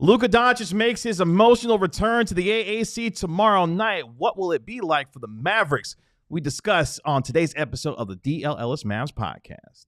Luka Dončić makes his emotional return to the AAC tomorrow night. What will it be like for the Mavericks? We discuss on today's episode of the DLLS Mavs podcast.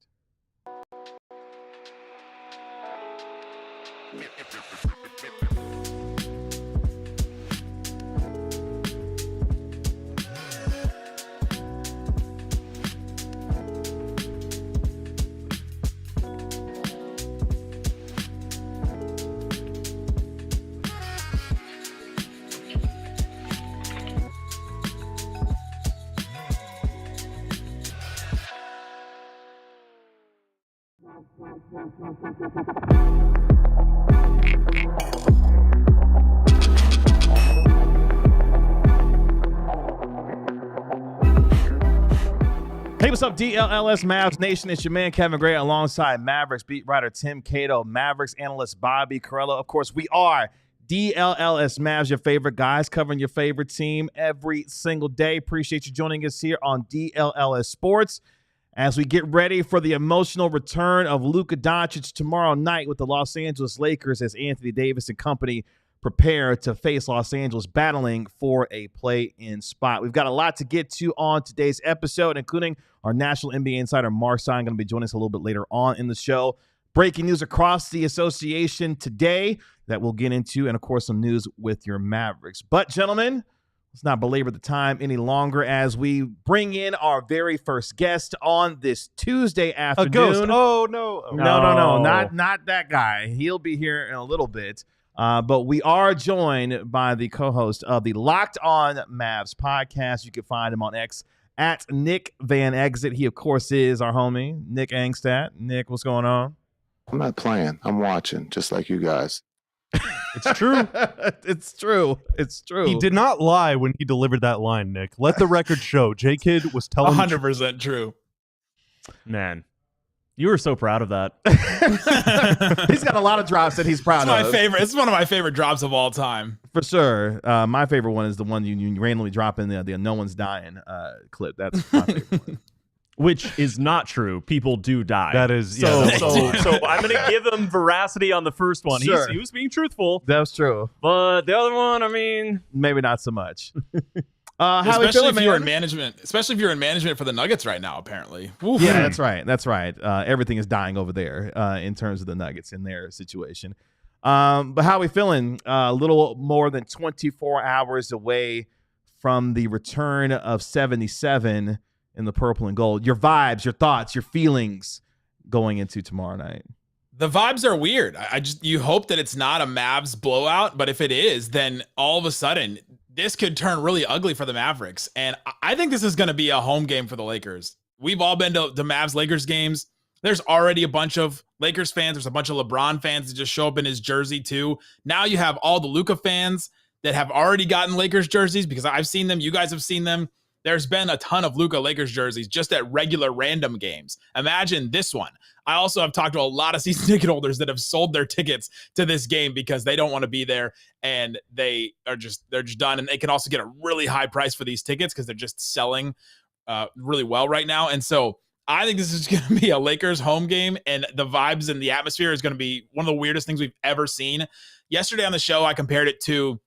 Hey, what's up, DLLS Mavs Nation? It's your man, Kevin Gray, alongside Mavericks beat writer Tim Cato, Mavericks analyst Bobby Corello. Of course, we are DLLS Mavs, your favorite guys, covering your favorite team every single day. Appreciate you joining us here on DLLS Sports as we get ready for the emotional return of Luka Dončić tomorrow night with the Los Angeles Lakers as Anthony Davis and company prepare to face Los Angeles battling for a play-in spot. We've got a lot to get to on today's episode, including our national NBA insider Marc Stein going to be joining us a little bit later on in the show. Breaking news across the association today that we'll get into, and of course some news with your Mavericks. But gentlemen, let's not belabor the time any longer as we bring in our very first guest on this Tuesday afternoon. A ghost. Oh, no. No. Not that guy. He'll be here in a little bit. But we are joined by the co-host of the Locked On Mavs podcast. You can find him on X at Nick Van Exit. He, of course, is our homie, Nick Angstadt. Nick, what's going on? I'm not playing. I'm watching, just like you guys. It's true. It's true. It's true. He did not lie when he delivered that line, Nick. Let the record show. J-Kid was telling 100% true. Man, you were so proud of that. He's got a lot of drops that he's proud of. It's one of my favorite drops of all time. For sure. My favorite one is the one you randomly drop in the No One's Dying clip. That's my favorite one. Which is not true. People do die. That is, so yeah. I'm going to give him veracity on the first one. Sure. He was being truthful. That's true. But the other one, I mean, maybe not so much. Especially if you're in management for the Nuggets right now, apparently. Oof. Yeah, that's right. That's right. Everything is dying over there in terms of the Nuggets in their situation. But how are we feeling? A little more than 24 hours away from the return of 77 in the purple and gold. Your vibes, your thoughts, your feelings going into tomorrow night. The vibes are weird. You hope that it's not a Mavs blowout, but if it is, then all of a sudden this could turn really ugly for the Mavericks. And I think this is going to be a home game for the Lakers. We've all been to the Mavs-Lakers games. There's already a bunch of Lakers fans. There's a bunch of LeBron fans that just show up in his jersey too. Now you have all the Luka fans that have already gotten Lakers jerseys because I've seen them. You guys have seen them. There's been a ton of Luka Lakers jerseys just at regular random games. Imagine this one. I also have talked to a lot of season ticket holders that have sold their tickets to this game because they don't want to be there and they're just done. And they can also get a really high price for these tickets because they're just selling really well right now. And so I think this is going to be a Lakers home game, and the vibes and the atmosphere is going to be one of the weirdest things we've ever seen. Yesterday on the show, I compared it to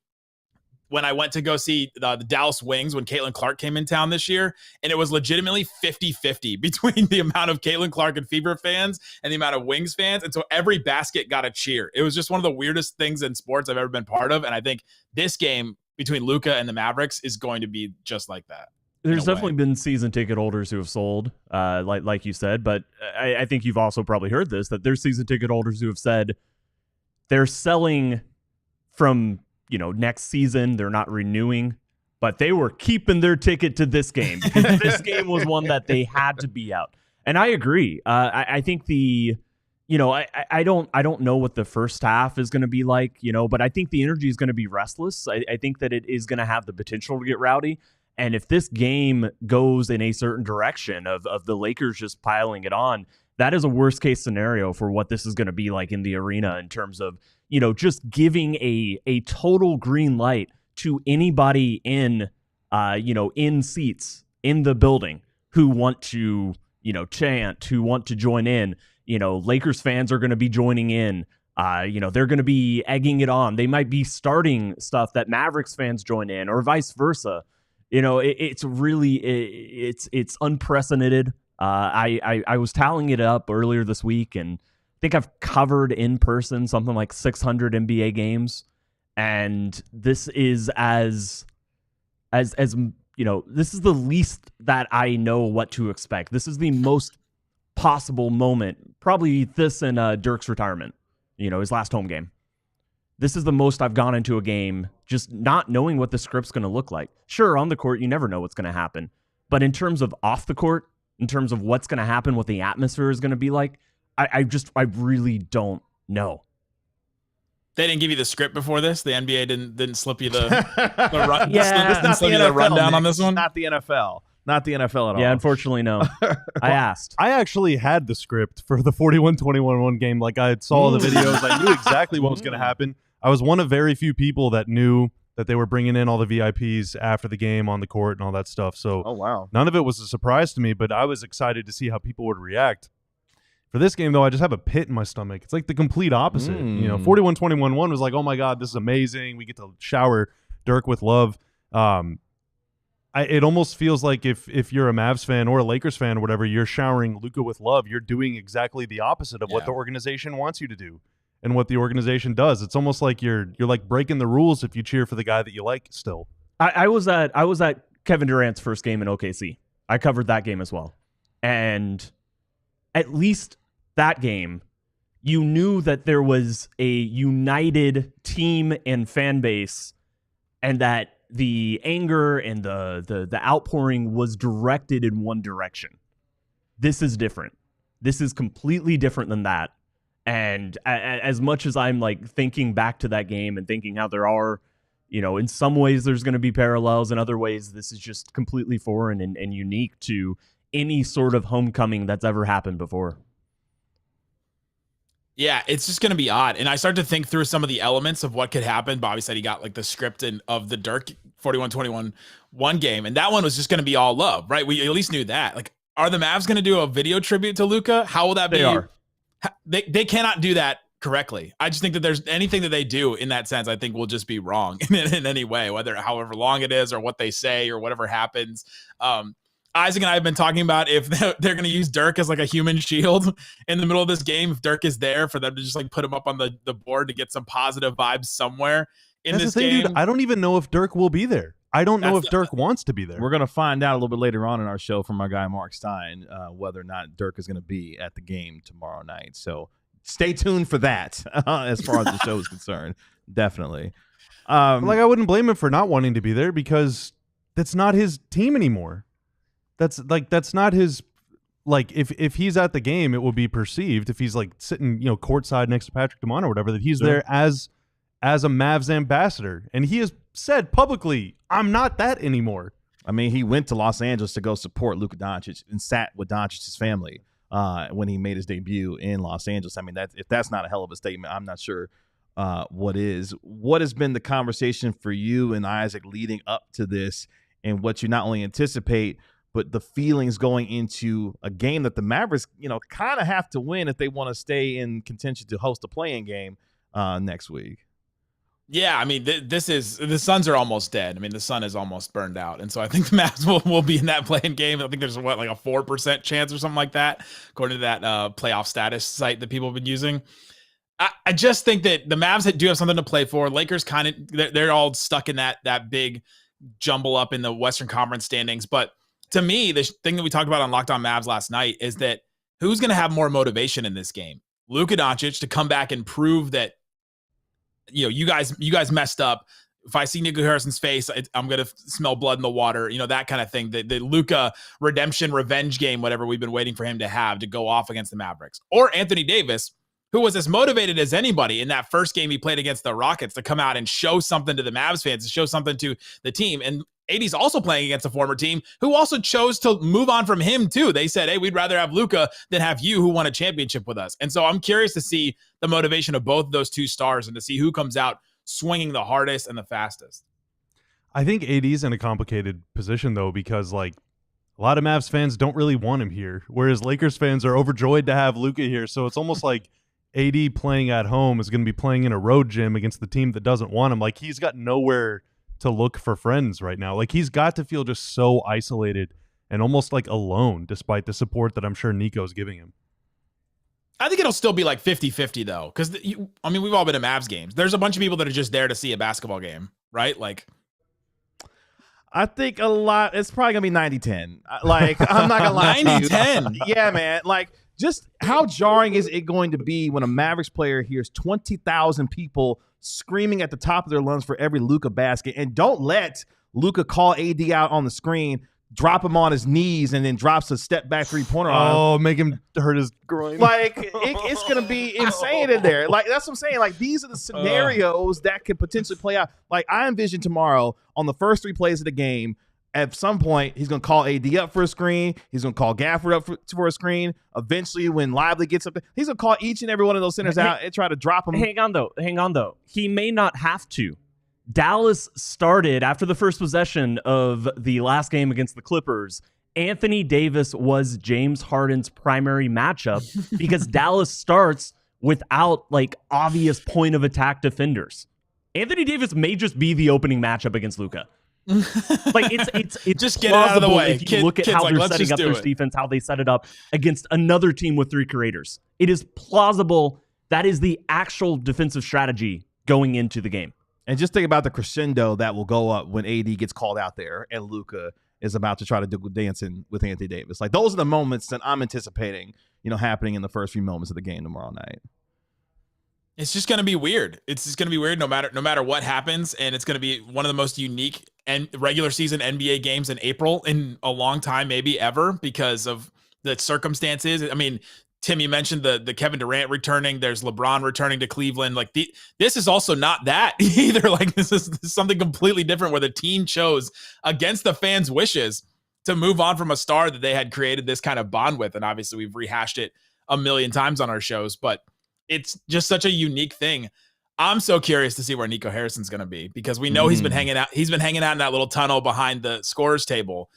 when I went to go see the Dallas Wings when Caitlin Clark came in town this year, and it was legitimately 50-50 between the amount of Caitlin Clark and Fever fans and the amount of Wings fans. And so every basket got a cheer. It was just one of the weirdest things in sports I've ever been part of. And I think this game between Luka and the Mavericks is going to be just like that. There's definitely been season ticket holders who have sold, like you said, but I think you've also probably heard this, that there's season ticket holders who have said they're selling from next season, they're not renewing, but they were keeping their ticket to this game. This game was one that they had to be out. And I agree. I think I don't know what the first half is going to be like, but I think the energy is going to be restless. I think that it is going to have the potential to get rowdy. And if this game goes in a certain direction of the Lakers just piling it on, that is a worst case scenario for what this is going to be like in the arena in terms of, just giving a total green light to anybody in seats in the building who want to, chant, who want to join in. Lakers fans are going to be joining in. They're going to be egging it on. They might be starting stuff that Mavericks fans join in, or vice versa. It's really it's unprecedented. I was tallying it up earlier this week, and I think I've covered in person something like 600 NBA games, and this is this is the least that I know what to expect. This is the most possible moment, probably this and Dirk's retirement, his last home game. This is the most I've gone into a game just not knowing what the script's going to look like. Sure, on the court, you never know what's going to happen. But in terms of off the court, in terms of what's going to happen, what the atmosphere is going to be like, I really don't know. They didn't give you the script before this? The NBA didn't slip you the run, yeah, slip you the rundown on this one? Not the NFL. Not the NFL at all. Yeah, unfortunately, no. I asked. I actually had the script for the 41-21 game. Like, I saw the videos. I knew exactly what was going to happen. I was one of very few people that knew that they were bringing in all the VIPs after the game on the court and all that stuff. So none of it was a surprise to me, but I was excited to see how people would react. For this game, though, I just have a pit in my stomach. It's like the complete opposite. 41-21-1 was like, oh, my God, this is amazing. We get to shower Dirk with love. It almost feels like if you're a Mavs fan or a Lakers fan or whatever, you're showering Luka with love. You're doing exactly the opposite of what the organization wants you to do and what the organization does. It's almost like you're like breaking the rules if you cheer for the guy that you like still. I was at Kevin Durant's first game in OKC. I covered that game as well. And at least that game, you knew that there was a united team and fan base, and that the anger and the outpouring was directed in one direction. This is different. This is completely different than that. And as much as I'm like thinking back to that game and thinking how there are, in some ways there's going to be parallels, in other ways this is just completely foreign and unique to any sort of homecoming that's ever happened before. Yeah, it's just going to be odd. And I started to think through some of the elements of what could happen. Bobby said he got like the script of the Dirk 41-21 game, and that one was just going to be all love, right? We at least knew that. Like, are the Mavs going to do a video tribute to Luka? How will that be? They cannot do that correctly. I just think that there's anything that they do in that sense, I think will just be wrong in any way, however long it is or what they say or whatever happens. Isaac and I have been talking about if they're going to use Dirk as like a human shield in the middle of this game. If Dirk is there, for them to just like put him up on the board to get some positive vibes somewhere in this game. Dude, I don't even know if Dirk will be there. I don't know if Dirk wants to be there. We're going to find out a little bit later on in our show from our guy Marc Stein whether or not Dirk is going to be at the game tomorrow night. So stay tuned for that as far as the show is concerned. Definitely. I wouldn't blame him for not wanting to be there because that's not his team anymore. That's not his, like, if he's at the game, it will be perceived, if he's like sitting, courtside next to Patrick DeMont or whatever, that he's there as a Mavs ambassador. And he has said publicly, I'm not that anymore. I mean, he went to Los Angeles to go support Luka Dončić and sat with Doncic's family when he made his debut in Los Angeles. I mean, if that's not a hell of a statement, I'm not sure what is. What has been the conversation for you and Isaac leading up to this, and what you not only anticipate, but the feelings going into a game that the Mavericks, kind of have to win if they want to stay in contention to host a play-in game next week? Yeah, I mean, the Suns are almost dead. I mean, the sun is almost burned out. And so I think the Mavs will be in that play-in game. I think there's, like a 4% chance or something like that, according to that playoff status site that people have been using. I just think that the Mavs do have something to play for. Lakers they're all stuck in that big jumble up in the Western Conference standings. But to me, the thing that we talked about on Locked On Mavs last night is that who's going to have more motivation in this game? Luka Dončić to come back and prove that, you guys messed up. If I see Nico Harrison's face, I'm going to smell blood in the water, that kind of thing. The Luka redemption revenge game, whatever we've been waiting for him to have to go off against the Mavericks. Or Anthony Davis, who was as motivated as anybody in that first game he played against the Rockets to come out and show something to the Mavs fans, to show something to the team. And AD's also playing against a former team who also chose to move on from him too. They said, hey, we'd rather have Luka than have you, who won a championship with us. And so I'm curious to see the motivation of both of those two stars and to see who comes out swinging the hardest and the fastest. I think AD's in a complicated position though, because like a lot of Mavs fans don't really want him here, whereas Lakers fans are overjoyed to have Luka here. So it's almost like AD playing at home is going to be playing in a road gym against the team that doesn't want him. Like, he's got nowhere to look for friends right now. Like, he's got to feel just so isolated and almost like alone, despite the support that I'm sure Nico's giving him. I think it'll still be like 50-50 though. Cause I mean, we've all been to Mavs games. There's a bunch of people that are just there to see a basketball game, right? Like, I think a lot. It's probably gonna be 90-10. Like, I'm not gonna lie. 90-10. Yeah, man. Like, just how jarring is it going to be when a Mavericks player hears 20,000 people screaming at the top of their lungs for every Luka basket, and don't let Luka call AD out on the screen, drop him on his knees, and then drops a step back 3-pointer on him. Oh, make him hurt his groin. Like, it's going to be insane in there. Like, that's what I'm saying. Like, these are the scenarios that could potentially play out. Like, I envision tomorrow on the first 3 plays of the game, at some point, he's going to call AD up for a screen. He's going to call Gafford up for a screen. Eventually, when Lively gets up there, he's going to call each and every one of those centers out and try to drop them. Hang on, though. He may not have to. Dallas started after the first possession of the last game against the Clippers. Anthony Davis was James Harden's primary matchup because Dallas starts without like obvious point of attack defenders. Anthony Davis may just be the opening matchup against Luka. Like it's just get it out of the way. If you look at how they're setting up their defense, how they set it up against another team with 3 creators. It is plausible that is the actual defensive strategy going into the game. And just think about the crescendo that will go up when AD gets called out there and Luka is about to try to do dancing with Anthony Davis. Like, those are the moments that I'm anticipating, happening in the first few moments of the game tomorrow night. It's just going to be weird. It's just going to be weird no matter what happens, and it's going to be one of the most unique and regular season NBA games in April in a long time, maybe ever, because of the circumstances. I mean, Tim, you mentioned the Kevin Durant returning. There's LeBron returning to Cleveland. Like, this is also not that either. Like, this is something completely different where the team chose against the fans' wishes to move on from a star that they had created this kind of bond with. And obviously we've rehashed it a million times on our shows, but it's just such a unique thing. I'm so curious to see where Nico Harrison's going to be, because we know he's been hanging out. He's been hanging out in that little tunnel behind the scorer's table,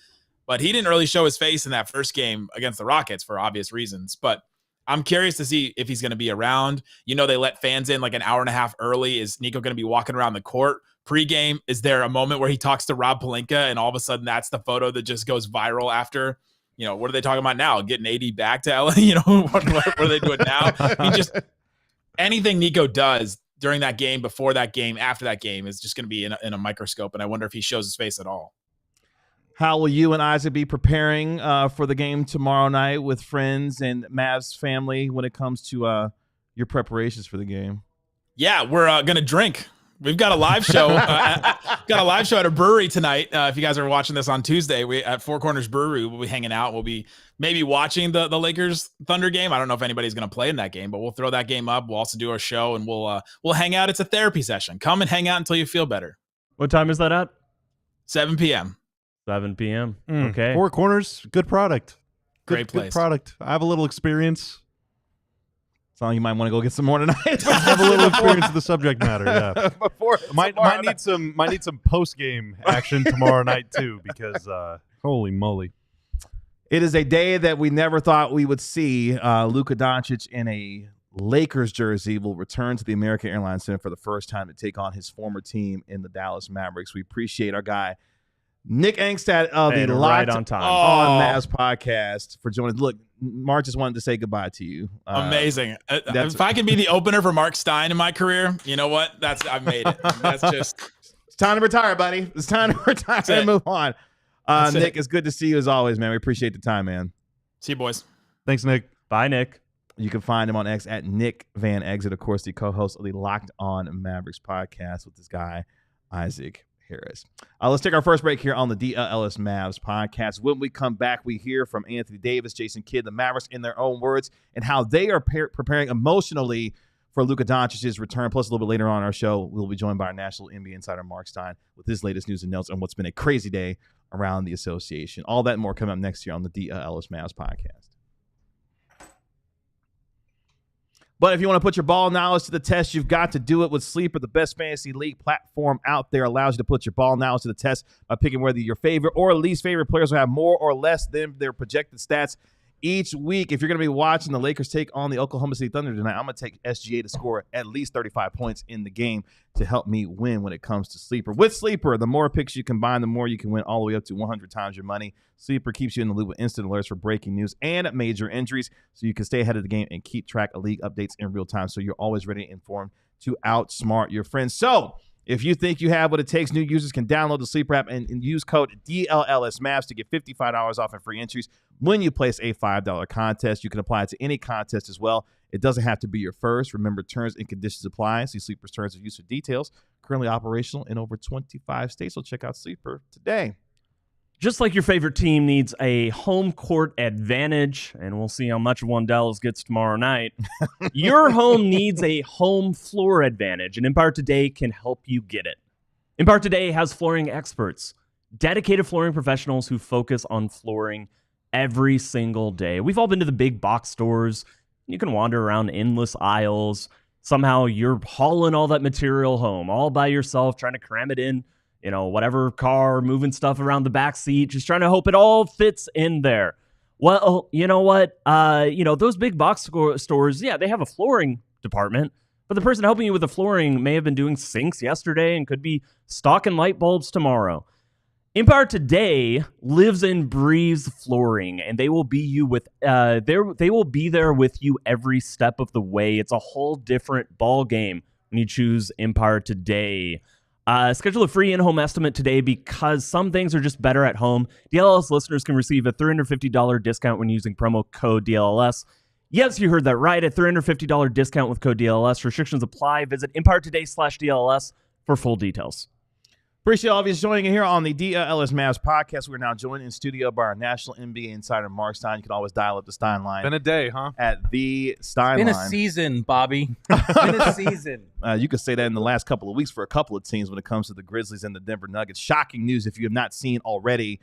but he didn't really show his face in that first game against the Rockets for obvious reasons. But I'm curious to see if he's going to be around. They let fans in like an hour and a half early. Is Nico going to be walking around the court pregame? Is there a moment where he talks to Rob Pelinka and all of a sudden that's the photo that just goes viral after? What are they talking about now? Getting AD back to LA? What are they doing now? I mean, just anything Nico does during that game, before that game, after that game is just going to be in a microscope. And I wonder if he shows his face at all. How will you and Isaac be preparing for the game tomorrow night with friends and Mavs family when it comes to your preparations for the game? Yeah, we're going to drink. We've got a live show. Got a live show at a brewery tonight. If you guys are watching this on Tuesday, we at Four Corners Brewery, we'll be hanging out. We'll be maybe watching the Lakers Thunder game. I don't know if anybody's going to play in that game, but we'll throw that game up. We'll also do our show, and we'll hang out. It's a therapy session. Come and hang out until you feel better. What time is that at? 7 p.m. 7 p.m. Okay. Four Corners, good product. Great place. Good product. I have a little experience. So you might want to go get some more tonight. I have a little experience with the subject matter. Yeah. Might need some post game action tomorrow night too, because holy moly, it is a day that we never thought we would see. Luka Dončić in a Lakers jersey will return to the American Airlines Center for the first time to take on his former team in the Dallas Mavericks. We appreciate our guy Nick Angstadt of the Locked on Mavs podcast for joining. Look, Marc just wanted to say goodbye to you. Amazing. If I can be the opener for Marc Stein in my career, you know what? I've made it. That's just. It's time to retire, buddy. It's time to retire and move on. Nick, it's good to see you as always, man. We appreciate the time, man. See you, boys. Thanks, Nick. Bye, Nick. You can find him on X at Nick Van Exit, of course, the co-host of the Locked On Mavericks podcast with this guy, Isaac Harris. Let's take our first break here on the DLLS Mavs podcast. When we come back, we hear from Anthony Davis, Jason Kidd, the Mavericks in their own words, and how they are preparing emotionally for Luka Dončić's return. Plus, a little bit later on our show, we'll be joined by our national NBA insider, Marc Stein, with his latest news and notes on what's been a crazy day around the association. All that and more coming up next year on the DLLS Mavs podcast. But if you want to put your ball knowledge to the test, you've got to do it with Sleeper. The best fantasy league platform out there allows you to put your ball knowledge to the test by picking whether your favorite or least favorite players will have more or less than their projected stats each week. If you're going to be watching the Lakers take on the Oklahoma City Thunder tonight, I'm going to take SGA to score at least 35 points in the game to help me win when it comes to Sleeper. With Sleeper, the more picks you combine, the more you can win, all the way up to 100 times your money. Sleeper keeps you in the loop with instant alerts for breaking news and major injuries, so you can stay ahead of the game and keep track of league updates in real time, so you're always ready and informed to outsmart your friends. So if you think you have what it takes, new users can download the Sleeper app and use code DLLS Mavs to get $55 off and free entries when you place a $5 contest. You can apply it to any contest as well. It doesn't have to be your first. Remember, terms and conditions apply. See Sleeper's terms of use for details. Currently operational in over 25 states. So check out Sleeper today. Just like your favorite team needs a home court advantage, and we'll see how much of one Dallas gets tomorrow night, your home needs a home floor advantage, and Empire Today can help you get it. Empire Today has flooring experts, dedicated flooring professionals who focus on flooring every single day. We've all been to the big box stores. You can wander around endless aisles. Somehow you're hauling all that material home all by yourself, trying to cram it in, whatever car, moving stuff around the back seat, just trying to hope it all fits in there. Well, you know what? Those big box stores, yeah, they have a flooring department, but the person helping you with the flooring may have been doing sinks yesterday and could be stocking light bulbs tomorrow. Empire Today lives and breathes flooring, and they will be they will be there with you every step of the way. It's a whole different ball game when you choose Empire Today. Schedule a free in-home estimate today because some things are just better at home. DLLS listeners can receive a $350 discount when using promo code DLLS. Yes, you heard that right. A $350 discount with code DLLS. Restrictions apply. Visit EmpireToday.com/DLLS for full details. Appreciate all of you joining in here on the DLLS Mavs podcast. We're now joined in studio by our national NBA insider, Marc Stein. You can always dial up the Stein line. Been a day, huh? At the Stein Been line. a season, Bobby. Been a season. You could say that in the last couple of weeks for a couple of teams when it comes to the Grizzlies and the Denver Nuggets. Shocking news if you have not seen already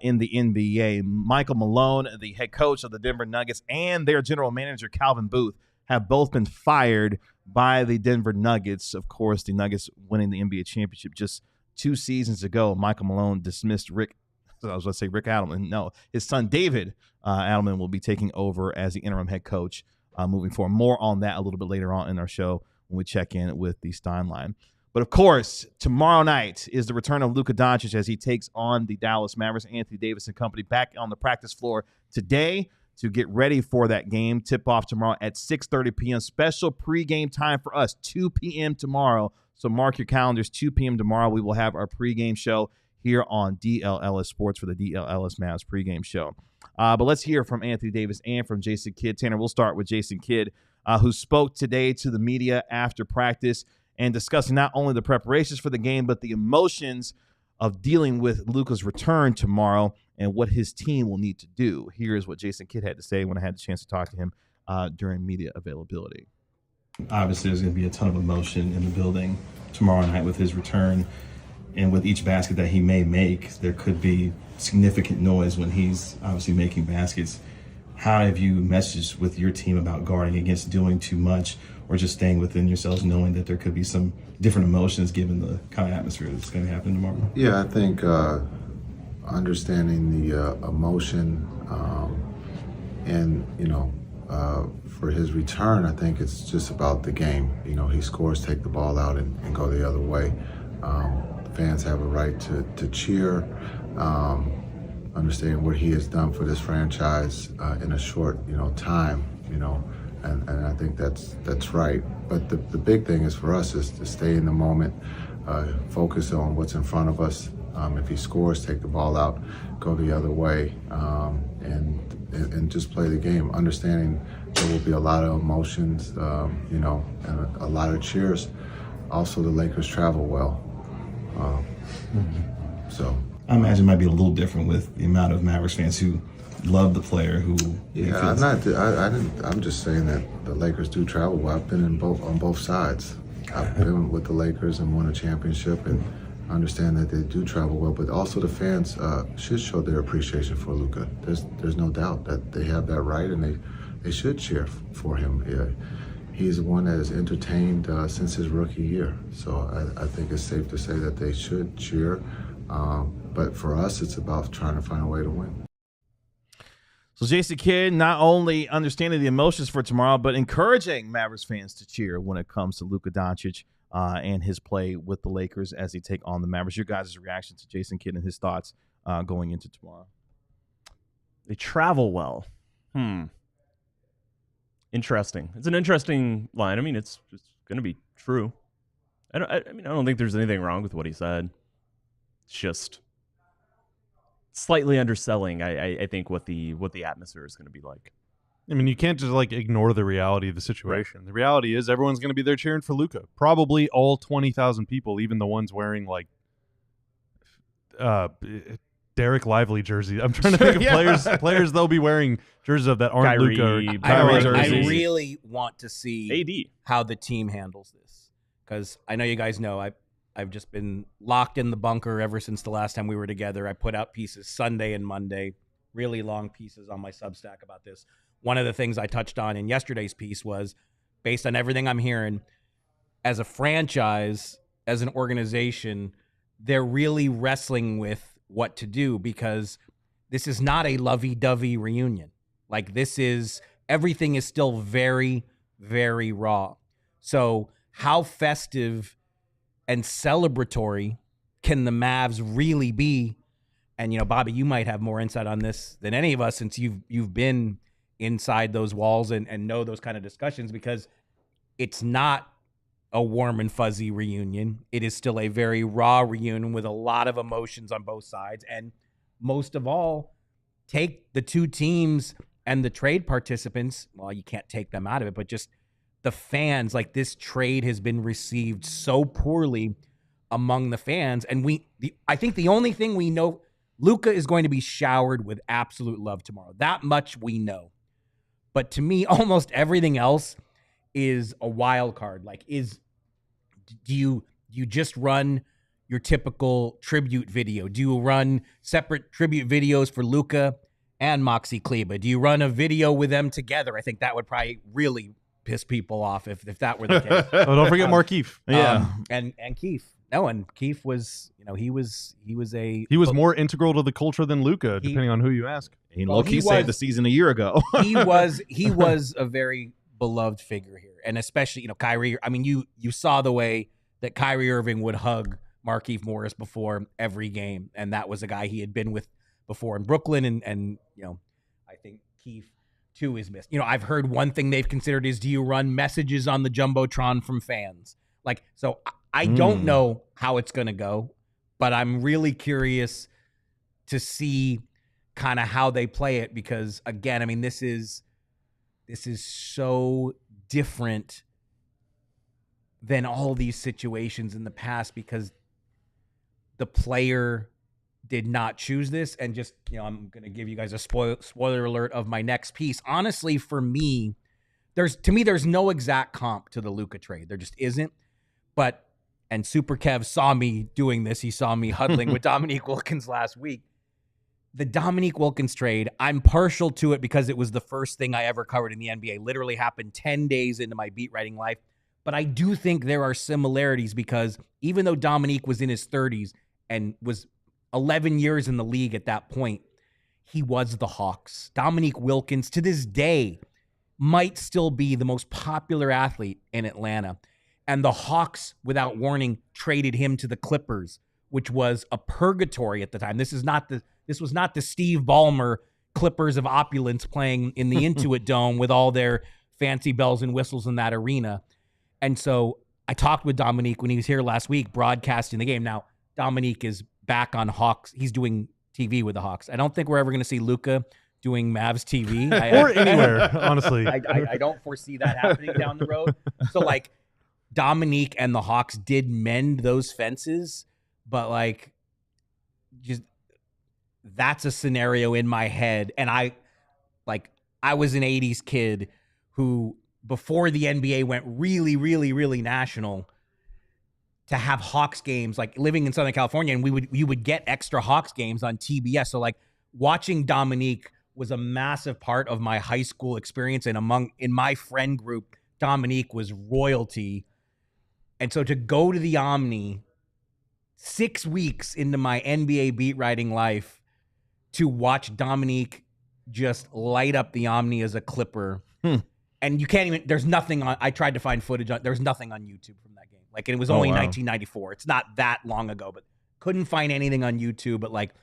in the NBA. Michael Malone, the head coach of the Denver Nuggets, and their general manager, Calvin Booth, have both been fired by the Denver Nuggets. Of course, the Nuggets winning the NBA championship just 2 seasons ago. Michael Malone dismissed Rick Adelman. No, his son David Adelman will be taking over as the interim head coach moving forward. More on that a little bit later on in our show when we check in with the Stein line. But of course, tomorrow night is the return of Luka Dončić as he takes on the Dallas Mavericks. Anthony Davis and company back on the practice floor today to get ready for that game. Tip-off tomorrow at 6:30 p.m. Special pregame time for us, 2 p.m. tomorrow. So mark your calendars, 2 p.m. tomorrow. We will have our pregame show here on DLLS Sports for the DLLS Mavs pregame show. But let's hear from Anthony Davis and from Jason Kidd. Tanner, we'll start with Jason Kidd, who spoke today to the media after practice and discussing not only the preparations for the game, but the emotions of dealing with Luka's return tomorrow and what his team will need to do. Here's what Jason Kidd had to say when I had the chance to talk to him during media availability. Obviously, there's going to be a ton of emotion in the building tomorrow night with his return. And with each basket that he may make, there could be significant noise when he's obviously making baskets. How have you messaged with your team about guarding against doing too much or just staying within yourselves, knowing that there could be some different emotions given the kind of atmosphere that's going to happen tomorrow? Yeah, I think understanding the emotion and, for his return, I think it's just about the game. He scores, take the ball out, and go the other way. Fans have a right to cheer, understand what he has done for this franchise in a short, time, and I think that's right. But the big thing is for us is to stay in the moment, focus on what's in front of us. If he scores, take the ball out, go the other way, and just play the game, understanding there will be a lot of emotions, and a lot of cheers. Also, the Lakers travel well. So I imagine it might be a little different with the amount of Mavericks fans who love the player who. Yeah, I'm just saying that the Lakers do travel well. I've been on both sides. I've been with the Lakers and won a championship, and understand that they do travel well. But also the fans should show their appreciation for Luka. There's no doubt that they have that right, and they should cheer for him. Yeah. He's the one that has entertained since his rookie year. So I think it's safe to say that they should cheer. But for us, it's about trying to find a way to win. So Jason Kidd not only understanding the emotions for tomorrow, but encouraging Mavericks fans to cheer when it comes to Luka Dončić and his play with the Lakers as they take on the Mavericks. Your guys' reaction to Jason Kidd and his thoughts going into tomorrow? They travel well. Interesting. It's an interesting line. I mean, it's going to be true. I don't think there's anything wrong with what he said. It's just slightly underselling, I think, what the atmosphere is going to be like. I mean, you can't just like ignore the reality of the situation. Right. The reality is everyone's going to be there cheering for Luka. Probably all 20,000 people, even the ones wearing like Derek Lively jersey. I'm trying to think of players they'll be wearing jerseys of that aren't Luka. I really want to see how the team handles this, because I know you guys know I've just been locked in the bunker ever since the last time we were together. I put out pieces Sunday and Monday, really long pieces on my Substack about this. One of the things I touched on in yesterday's piece was, based on everything I'm hearing, as a franchise, as an organization, they're really wrestling with what to do, because this is not a lovey-dovey reunion. Like, everything is still very, very raw. So how festive and celebratory can the Mavs really be? And, Bobby, you might have more insight on this than any of us, since you've been inside those walls and know those kind of discussions, because it's not a warm and fuzzy reunion. It is still a very raw reunion with a lot of emotions on both sides. And most of all, take the two teams and the trade participants. Well, you can't take them out of it, but just the fans. Like, this trade has been received so poorly among the fans. And I think the only thing we know, Luka is going to be showered with absolute love tomorrow. That much we know. But to me, almost everything else is a wild card. Like, do you just run your typical tribute video? Do you run separate tribute videos for Luka and Moxie Kleba? Do you run a video with them together? I think that would probably really piss people off if that were the case. Oh, don't forget Markieff. And Keith. No, and Keith was, he was more integral to the culture than Luka, depending on who you ask. He saved the season a year ago. he was a very beloved figure here, and especially Kyrie. I mean, you saw the way that Kyrie Irving would hug Markieff Morris before every game, and that was a guy he had been with before in Brooklyn, and I think Keith too is missed. I've heard one thing they've considered is, do you run messages on the Jumbotron from fans? Like, so I don't know how it's going to go, but I'm really curious to see kind of how they play it, because again, I mean, this is so different than all these situations in the past, because the player did not choose this. And just, I'm going to give you guys a spoiler alert of my next piece. Honestly, for me, there's no exact comp to the Luka trade. There just isn't. And Super Kev saw me doing this. He saw me huddling with Dominique Wilkins last week. The Dominique Wilkins trade, I'm partial to it because it was the first thing I ever covered in the NBA. Literally happened 10 days into my beat writing life. But I do think there are similarities, because even though Dominique was in his 30s and was 11 years in the league at that point, he was the Hawks. Dominique Wilkins, to this day, might still be the most popular athlete in Atlanta. And the Hawks, without warning, traded him to the Clippers, which was a purgatory at the time. This was not the Steve Ballmer Clippers of opulence playing in the Intuit Dome with all their fancy bells and whistles in that arena. And so I talked with Dominique when he was here last week, broadcasting the game. Now, Dominique is back on Hawks. He's doing TV with the Hawks. I don't think we're ever going to see Luka doing Mavs TV. Or anywhere, honestly. I don't foresee that happening down the road. So, like, Dominique and the Hawks did mend those fences, but, like, just that's a scenario in my head. And I was an 80s kid who, before the NBA went really, really, really national, to have Hawks games, like living in Southern California, and you would get extra Hawks games on TBS. So, like, watching Dominique was a massive part of my high school experience, and in my friend group, Dominique was royalty. And so to go to the Omni 6 weeks into my NBA beat writing life to watch Dominique just light up the Omni as a clipper. And you can't even, there's nothing on, I tried to find footage on, there's nothing on YouTube from that game. Like, it was only 1994. It's not that long ago, but couldn't find anything on YouTube. But like,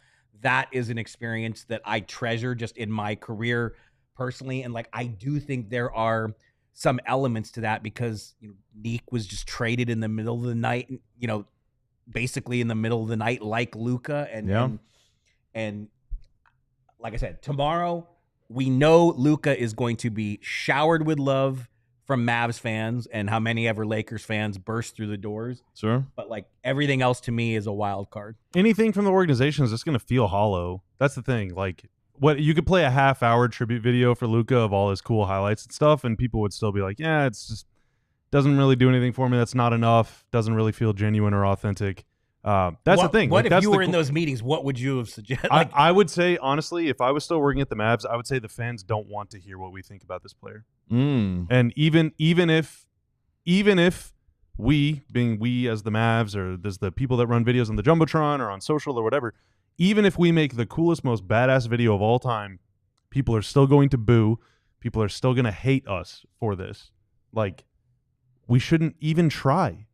that is an experience that I treasure just in my career personally. And like, I do think there are some elements to that because, you know, Neek was just traded in the middle of the night, you know, basically in the middle of the night, like Luka. And like I said, tomorrow, we know Luka is going to be showered with love from Mavs fans, and how many ever Lakers fans burst through the doors. Sure. But like everything else to me is a wild card. Anything from the organization is just going to feel hollow. That's the thing. Like, what you could play a half-hour tribute video for Luka of all his cool highlights and stuff, and people would still be like, yeah, it's just doesn't really do anything for me. That's not enough. Doesn't really feel genuine or authentic. That's the thing. What like, if you were in those meetings? What would you have suggested? Like, I would say, honestly, if I was still working at the Mavs, I would say the fans don't want to hear what we think about this player. And even if we, being we as the Mavs, or there's the people that run videos on the Jumbotron or on social or whatever, even if we make the coolest, most badass video of all time, people are still going to boo. People are still going to hate us for this. Like, we shouldn't even try.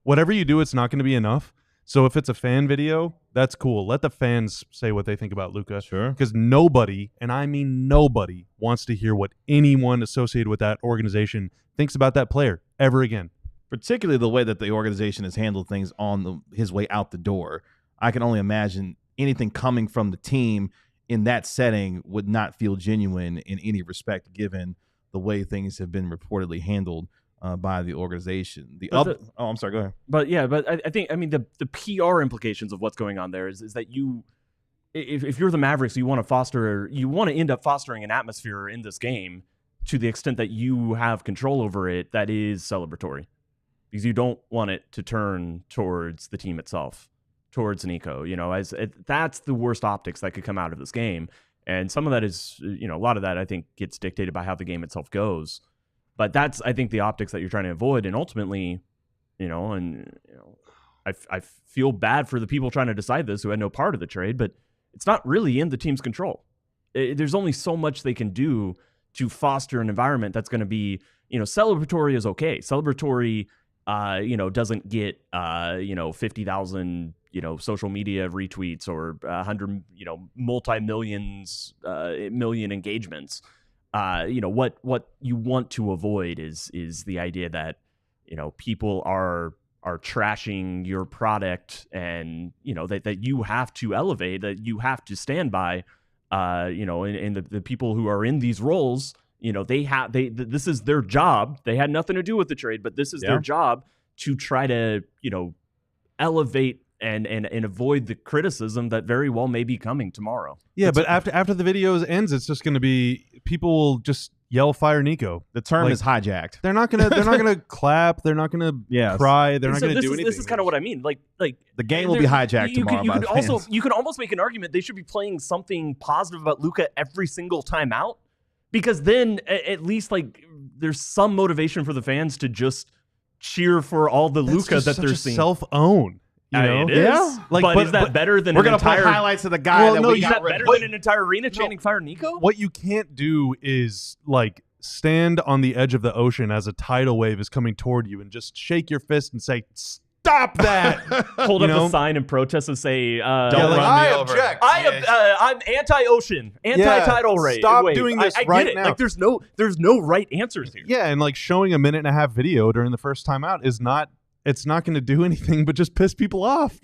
Whatever you do, it's not going to be enough. So if it's a fan video, that's cool. Let the fans say what they think about Luka. Sure. Because nobody, and I mean nobody, wants to hear what anyone associated with that organization thinks about that player ever again. Particularly the way that the organization has handled things on his way out the door. I can only imagine anything coming from the team in that setting would not feel genuine in any respect, given the way things have been reportedly handled by the organization. I'm sorry, go ahead. But yeah, but I think, I mean, the PR implications of what's going on there is that if you're the Mavericks, you want to end up fostering an atmosphere in this game to the extent that you have control over it that is celebratory, because you don't want it to turn towards the team itself, towards Nico. You know, that's the worst optics that could come out of this game. And some of that is, you know, a lot of that I think gets dictated by how the game itself goes. But that's, I think, the optics that you're trying to avoid. And ultimately, I feel bad for the people trying to decide this who had no part of the trade, but it's not really in the team's control. There's only so much they can do to foster an environment that's going to be, you know, celebratory is okay. Celebratory, doesn't get, 50,000, social media retweets or 100, million engagements. What you want to avoid is the idea that, people are trashing your product, and, that you have to elevate, that you have to stand by, and the people who are in these roles, this is their job. They had nothing to do with the trade, but this is their job to try to, elevate and avoid the criticism that very well may be coming tomorrow. Yeah, but after the video ends, it's just going to be, people will just yell "Fire Nico." The term is hijacked. They're not gonna clap. They're not gonna cry. They're not gonna do anything. This is kind of what I mean. Like the game will be hijacked tomorrow. You could almost make an argument they should be playing something positive about Luka every single time out, because then at least there's some motivation for the fans to just cheer for all the Luka that they're seeing. Self-own. It is. Yeah. But is that better than we're an gonna entire play highlights of the guy that we got rid of? Better than an entire arena chanting "Fire Nico"? What you can't do is stand on the edge of the ocean as a tidal wave is coming toward you and just shake your fist and say, "Stop that!" Hold up a sign and protest and say, "Don't run me over." I'm anti-ocean, anti-tidal wave. Stop doing this right now. There's no right answers here. Yeah, and showing a 1.5-minute video during the first time out is not. It's not going to do anything but just piss people off.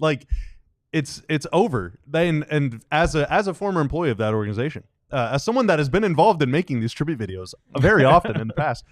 It's over. And as a former employee of that organization, as someone that has been involved in making these tribute videos very often in the past,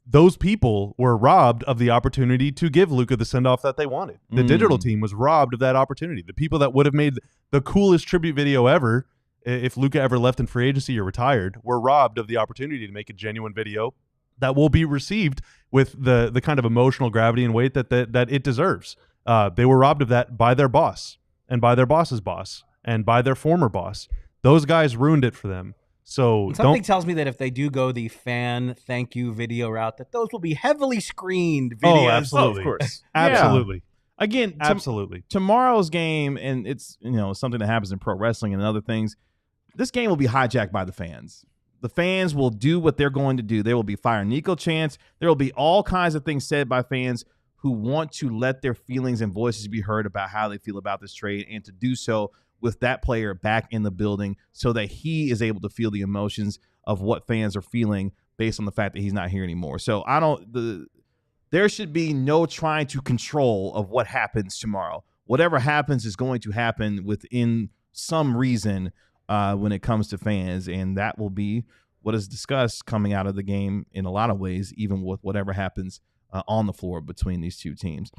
those people were robbed of the opportunity to give Luka the send-off that they wanted. The digital team was robbed of that opportunity. The people that would have made the coolest tribute video ever, if Luka ever left in free agency or retired, were robbed of the opportunity to make a genuine video that will be received with the kind of emotional gravity and weight that it deserves. They were robbed of that by their boss and by their boss's boss and by their former boss. Those guys ruined it for them. So something tells me that if they do go the fan thank you video route, that those will be heavily screened videos. Oh, absolutely. Of course. Absolutely. Again, Absolutely. Tomorrow's game, and it's something that happens in pro wrestling and other things, this game will be hijacked by the fans. The fans will do what they're going to do. There will be fire Nico chants. There will be all kinds of things said by fans who want to let their feelings and voices be heard about how they feel about this trade, and to do so with that player back in the building so that he is able to feel the emotions of what fans are feeling based on the fact that he's not here anymore. So there should be no trying to control of what happens tomorrow. Whatever happens is going to happen within some reason when it comes to fans, and that will be what is discussed coming out of the game in a lot of ways, even with whatever happens on the floor between these two teams.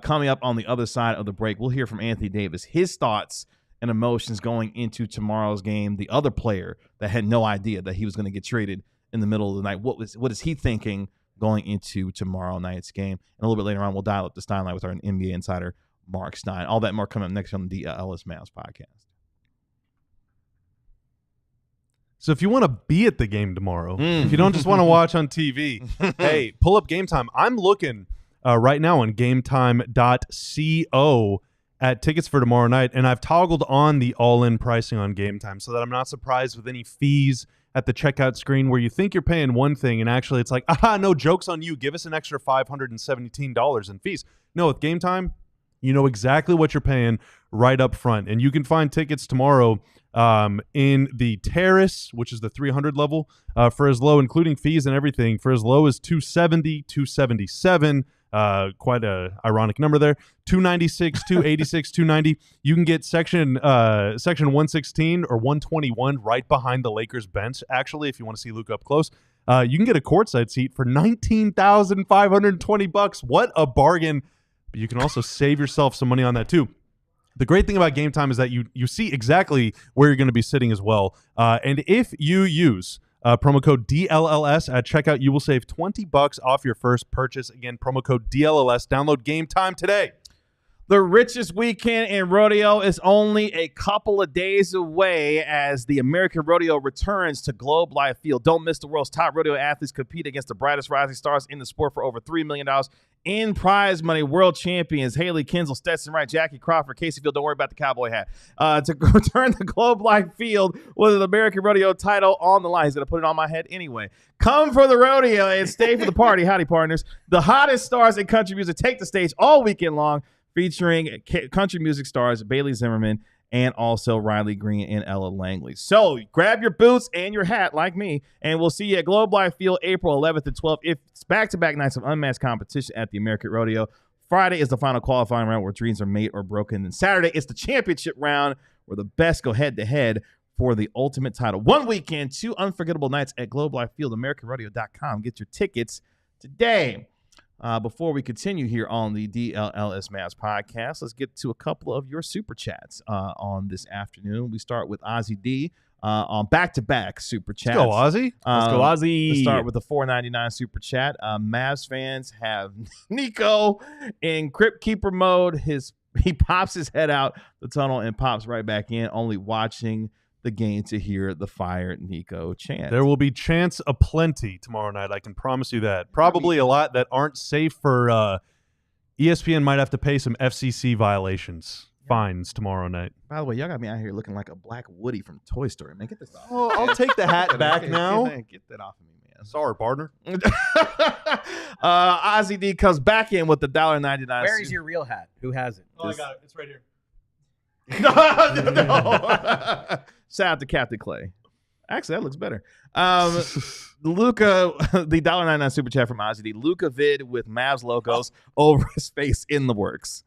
Coming up on the other side of the break, we'll hear from Anthony Davis, his thoughts and emotions going into tomorrow's game. The other player that had no idea that he was going to get traded in the middle of the night. What is he thinking going into tomorrow night's game? And a little bit later on, we'll dial up the Stein line with our NBA insider, Marc Stein. All that and more coming up next on the DLLS Mavs podcast. So if you want to be at the game tomorrow, if you don't just want to watch on TV, hey, pull up Game Time. I'm looking right now on gametime.co at tickets for tomorrow night, and I've toggled on the all-in pricing on Game Time so that I'm not surprised with any fees at the checkout screen where you think you're paying one thing and actually it's like, no, joke's on you. Give us an extra $517 in fees. No, with Game Time, you know exactly what you're paying right up front. And you can find tickets tomorrow in the Terrace, which is the 300 level, for as low, including fees and everything, for as low as $270, $277. Quite a ironic number there. $296, $286, $290. You can get section 116 or 121 right behind the Lakers bench. Actually, if you want to see Luka up close, you can get a courtside seat for $19,520. What a bargain! But you can also save yourself some money on that too. The great thing about Game Time is that you see exactly where you're going to be sitting as well. And if you use promo code DLLS at checkout, you will save $20 off your first purchase. Again, promo code DLLS. Download Game Time today. The richest weekend in rodeo is only a couple of days away as the American Rodeo returns to Globe Life Field. Don't miss the world's top rodeo athletes compete against the brightest rising stars in the sport for over $3 million in prize money. World champions Haley Kinsel, Stetson Wright, Jackie Crawford, Casey Field. Don't worry about the cowboy hat. To return to Globe Life Field with an American Rodeo title on the line. He's going to put it on my head anyway. Come for the rodeo and stay for the party. Howdy, partners. The hottest stars in country music take the stage all weekend long, featuring country music stars Bailey Zimmerman and also Riley Green and Ella Langley. So grab your boots and your hat like me, and we'll see you at Globe Life Field April 11th and 12th. It's back-to-back nights of unmatched competition at the American Rodeo. Friday is the final qualifying round where dreams are made or broken. And Saturday is the championship round where the best go head-to-head for the ultimate title. One weekend, 2 unforgettable nights at Globe Life Field, AmericanRodeo.com. Get your tickets today. Before we continue here on the DLLS Mavs podcast, let's get to a couple of your super chats on this afternoon. We start with Ozzy D on back-to-back super chats. Let's go, Ozzy. Let's go, Ozzy. Let's start with the $4.99 super chat. Mavs fans have Nico in Crypt Keeper mode. He pops his head out the tunnel and pops right back in, only watching the game to hear the fire Nico chant. There will be chants aplenty tomorrow night. I can promise you that. Probably a lot that aren't safe for ESPN might have to pay some FCC fines tomorrow night. By the way, y'all got me out here looking like a black Woody from Toy Story. Man, get this off. Oh, I'll take the hat back now. Get that off of me, man. Sorry, partner. Ozzy D comes back in with the $1.99. Where is your real hat? Who has it? Oh, I got it. It's right here. No. Shout out to Captain Clay. Actually, that looks better. Luka, the $1.99 super chat from Ozzy D. Luka vid with Mavs logos over his face in the works.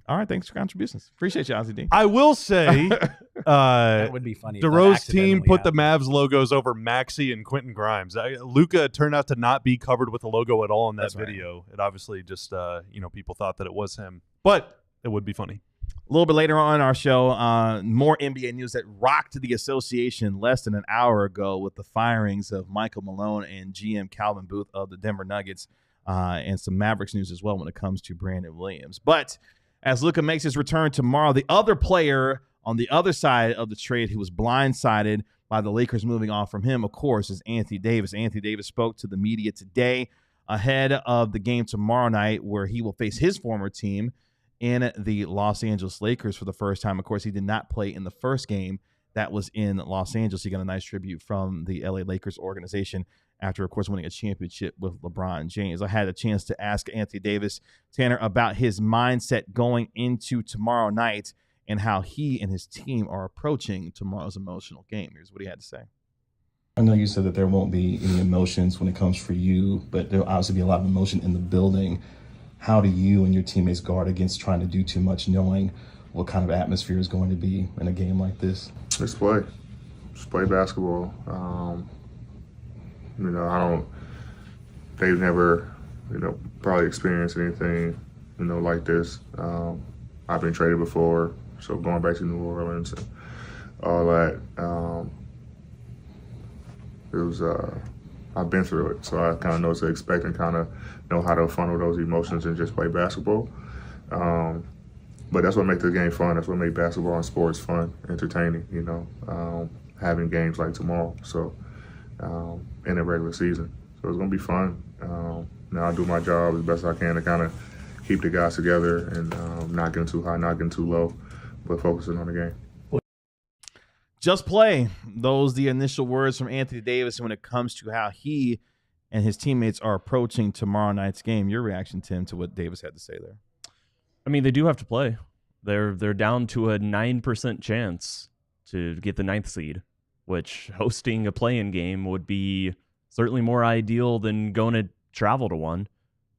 All right, thanks for contributions. Appreciate you, Ozzy D. I will say, that would be funny. DeRose's team put the Mavs logos over Maxey and Quentin Grimes. Luka turned out to not be covered with a logo at all in that video. Right. It obviously just, people thought that it was him, but it would be funny. A little bit later on in our show, more NBA news that rocked the association less than an hour ago with the firings of Michael Malone and GM Calvin Booth of the Denver Nuggets, and some Mavericks news as well when it comes to Brandon Williams. But as Luka makes his return tomorrow, the other player on the other side of the trade who was blindsided by the Lakers moving on from him, of course, is Anthony Davis. Anthony Davis spoke to the media today ahead of the game tomorrow night where he will face his former team in the Los Angeles Lakers for the first time. Of course, he did not play in the first game that was in Los Angeles. He got a nice tribute from the LA Lakers organization after, of course, winning a championship with LeBron James. I had a chance to ask Anthony Davis, Tanner, about his mindset going into tomorrow night and how he and his team are approaching tomorrow's emotional game. Here's what he had to say. I know you said that there won't be any emotions when it comes for you, but there'll obviously be a lot of emotion in the building. How do you and your teammates guard against trying to do too much, knowing what kind of atmosphere is going to be in a game like this? Just play. Just play basketball. They've never, probably experienced anything, like this. I've been traded before, so going back to New Orleans and all that, I've been through it, so I kind of know what to expect and kind of know how to funnel those emotions and just play basketball. But that's what makes the game fun. That's what makes basketball and sports fun, entertaining, having games like tomorrow, so in a regular season. So it's going to be fun. Now I do my job as best I can to kind of keep the guys together and not getting too high, not getting too low, but focusing on the game. Just play. Those the initial words from Anthony Davis when it comes to how he and his teammates are approaching tomorrow night's game. Your reaction, Tim, to what Davis had to say there? I mean, they do have to play. They're down to a 9% chance to get the 9th seed, which hosting a play-in game would be certainly more ideal than going to travel to one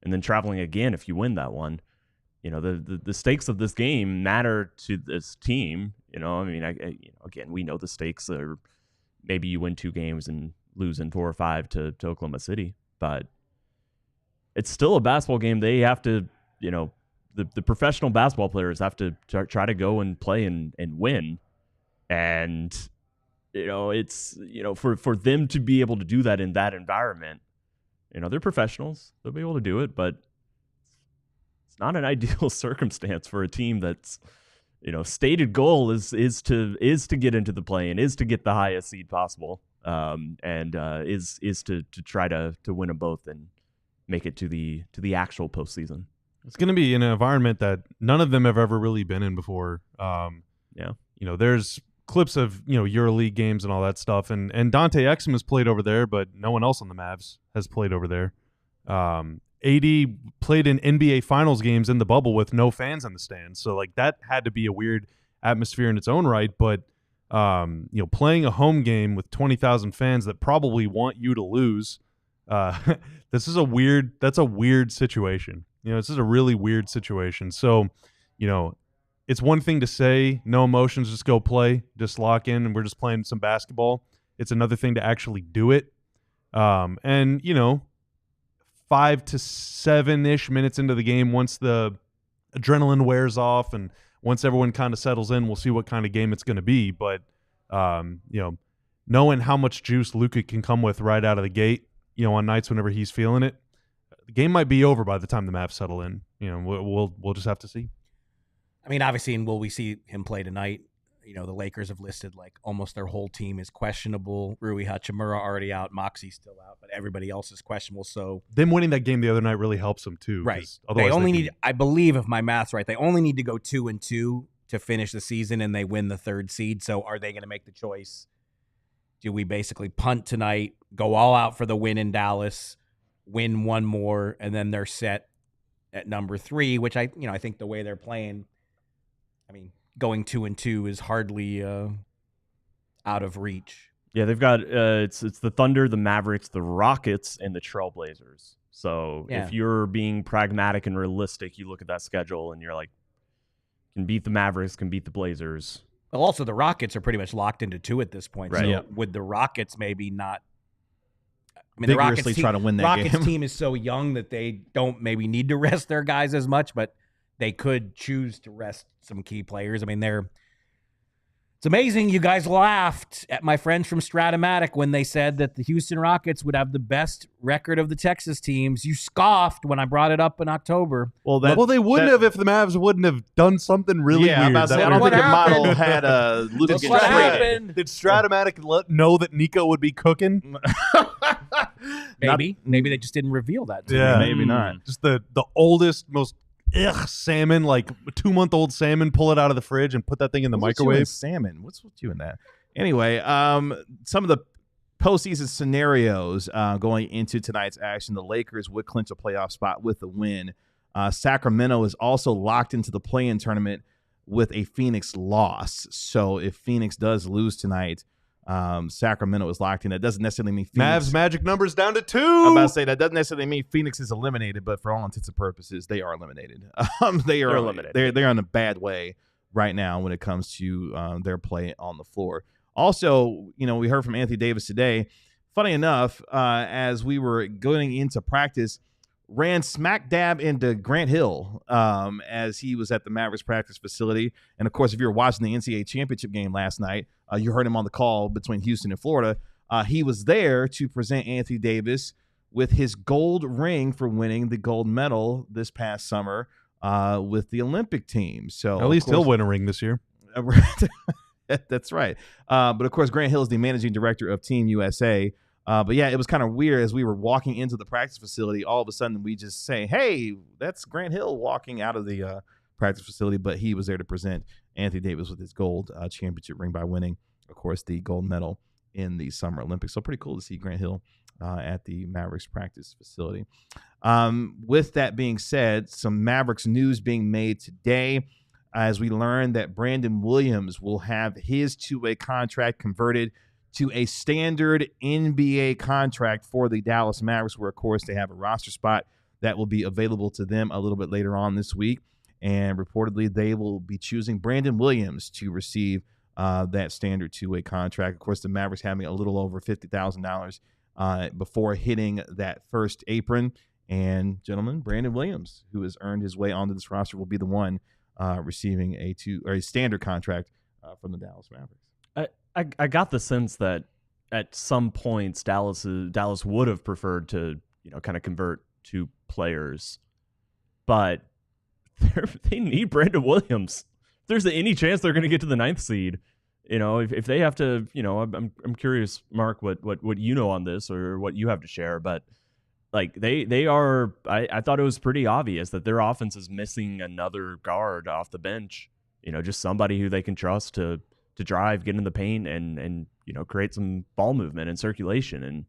and then traveling again if you win that one. The stakes of this game matter to this team. Again, we know the stakes are maybe you win 2 games and lose in 4 or 5 to Oklahoma City, but it's still a basketball game. They have to, the professional basketball players have to try to go and play and win. And, it's, for them to be able to do that in that environment, they're professionals. They'll be able to do it, but it's not an ideal circumstance for a team that's, stated goal is to get into the play and is to get the highest seed possible, and is to try to win them both and make it to the actual postseason. It's going to be in an environment that none of them have ever really been in before. There's clips of EuroLeague games and all that stuff, and Dante Exum has played over there, but no one else on the Mavs has played over there. AD played in NBA Finals games in the bubble with no fans in the stands, so that had to be a weird atmosphere in its own right. But playing a home game with 20,000 fans that probably want you to lose, that's a weird situation. This is a really weird situation. So, it's one thing to say no emotions, just go play, just lock in, and we're just playing some basketball. It's another thing to actually do it. 5 to 7-ish minutes into the game, once the adrenaline wears off and once everyone kind of settles in, we'll see what kind of game it's going to be. But, knowing how much juice Luka can come with right out of the gate, on nights whenever he's feeling it, the game might be over by the time the Mavs settle in. We'll just have to see. I mean, obviously, and will we see him play tonight? The Lakers have listed almost their whole team is questionable. Rui Hachimura already out, Moxie's still out, but everybody else is questionable. So them winning that game the other night really helps them too. Right. They only need, I believe, if my math's right, they only need to go 2-2 to finish the season, and they win the 3rd seed. So are they going to make the choice? Do we basically punt tonight, go all out for the win in Dallas, win one more, and then they're set at number 3? Which I think the way they're playing, going 2-2 is hardly out of reach. Yeah, they've got it's the Thunder, the Mavericks, the Rockets, and the Trailblazers. So if you're being pragmatic and realistic, you look at that schedule and you're like, can beat the Mavericks, can beat the Blazers. Well, also the Rockets are pretty much locked into 2 at this point. Right. So would the Rockets maybe not? The Rockets try to win that Rockets game. team is so young that they don't maybe need to rest their guys as much, but they could choose to rest some key players. It's amazing. You guys laughed at my friends from Stratomatic when they said that the Houston Rockets would have the best record of the Texas teams. You scoffed when I brought it up in October. Well, they wouldn't have if the Mavs wouldn't have done something really weird. I'm about to say, I don't think the model had Luka That's what happened. Did Stratomatic know that Nico would be cooking? Maybe they just didn't reveal that. Yeah, maybe not. Just the oldest, most salmon, like 2-month-old salmon. Pull it out of the fridge and put that thing in the microwave. Salmon. What's with you in that? Anyway, some of the postseason scenarios going into tonight's action. The Lakers would clinch a playoff spot with a win. Sacramento is also locked into the play-in tournament with a Phoenix loss. So if Phoenix does lose tonight, Sacramento is locked in. That doesn't necessarily mean Phoenix. Mavs magic numbers down to 2. I'm about to say that doesn't necessarily mean Phoenix is eliminated, but for all intents and purposes, they are eliminated. They're eliminated. They're in a bad way right now when it comes to their play on the floor. Also, we heard from Anthony Davis today. Funny enough, as we were going into practice, ran smack dab into Grant Hill as he was at the Mavericks practice facility. And, of course, if you were watching the NCAA championship game last night, you heard him on the call between Houston and Florida. He was there to present Anthony Davis with his gold ring for winning the gold medal this past summer with the Olympic team. So at least he'll win a ring this year. That's right. But, of course, Grant Hill is the managing director of Team USA. But, yeah, it was kind of weird as we were walking into the practice facility. All of a sudden, we just say, hey, that's Grant Hill walking out of the practice facility. But he was there to present Anthony Davis with his gold championship ring by winning, of course, the gold medal in the Summer Olympics. So pretty cool to see Grant Hill at the Mavericks practice facility. With that being said, some Mavericks news being made today as we learned that Brandon Williams will have his two-way contract converted to a standard NBA contract for the Dallas Mavericks, where, of course, they have a roster spot that will be available to them a little bit later on this week. And reportedly, they will be choosing Brandon Williams to receive that standard two-way contract. Of course, the Mavericks having a little over $50,000 before hitting that first apron. And, gentlemen, Brandon Williams, who has earned his way onto this roster, will be the one receiving a standard contract from the Dallas Mavericks. I got the sense that at some points Dallas would have preferred to kind of convert two players, but they need Brandon Williams. If there's any chance they're going to get to the 9th seed, if they have to, I'm curious, Mark, what you know on this or what you have to share, but like they are. I thought it was pretty obvious that their offense is missing another guard off the bench. Just somebody who they can trust to drive, get in the paint, and create some ball movement and circulation,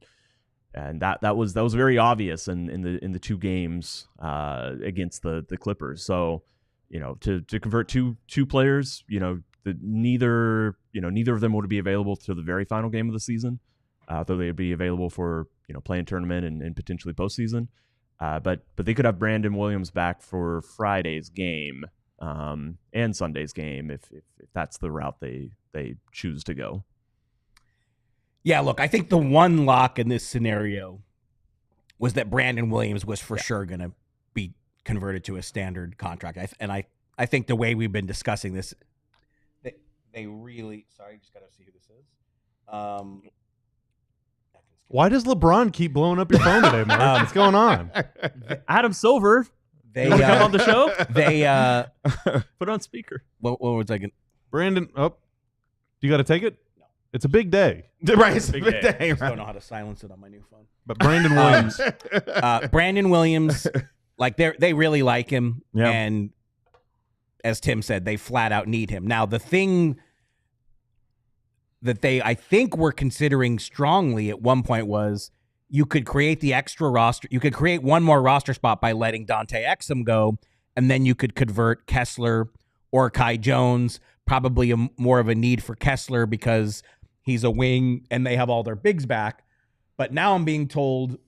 and that was very obvious in the two games against the Clippers. So to convert two players, neither of them would be available to the very final game of the season, though they'd be available for play-in tournament and potentially postseason. But they could have Brandon Williams back for Friday's game. And Sunday's game if that's the route they choose to go. Yeah, look, I think the one lock in this scenario was that Brandon Williams was for sure going to be converted to a standard contract. I think the way we've been discussing this, they really. Sorry, just got to see who this is. Why does LeBron keep blowing up your phone today, Mark? What's going on? Adam Silver. They come on the show. They put on speaker. What was I going? Brandon, you got to take it. No. It's a big day, right? It's a big day. I just don't know how to silence it on my new phone. But Brandon Williams, Brandon Williams, like they really like him, and as Tim said, they flat out need him. Now, the thing that I think were considering strongly at one point was, you could create the extra roster. You could create one more roster spot by letting Dante Exum go, and then you could convert Kessler or Kai Jones. Probably more of a need for Kessler because he's a wing and they have all their bigs back. But now I'm being told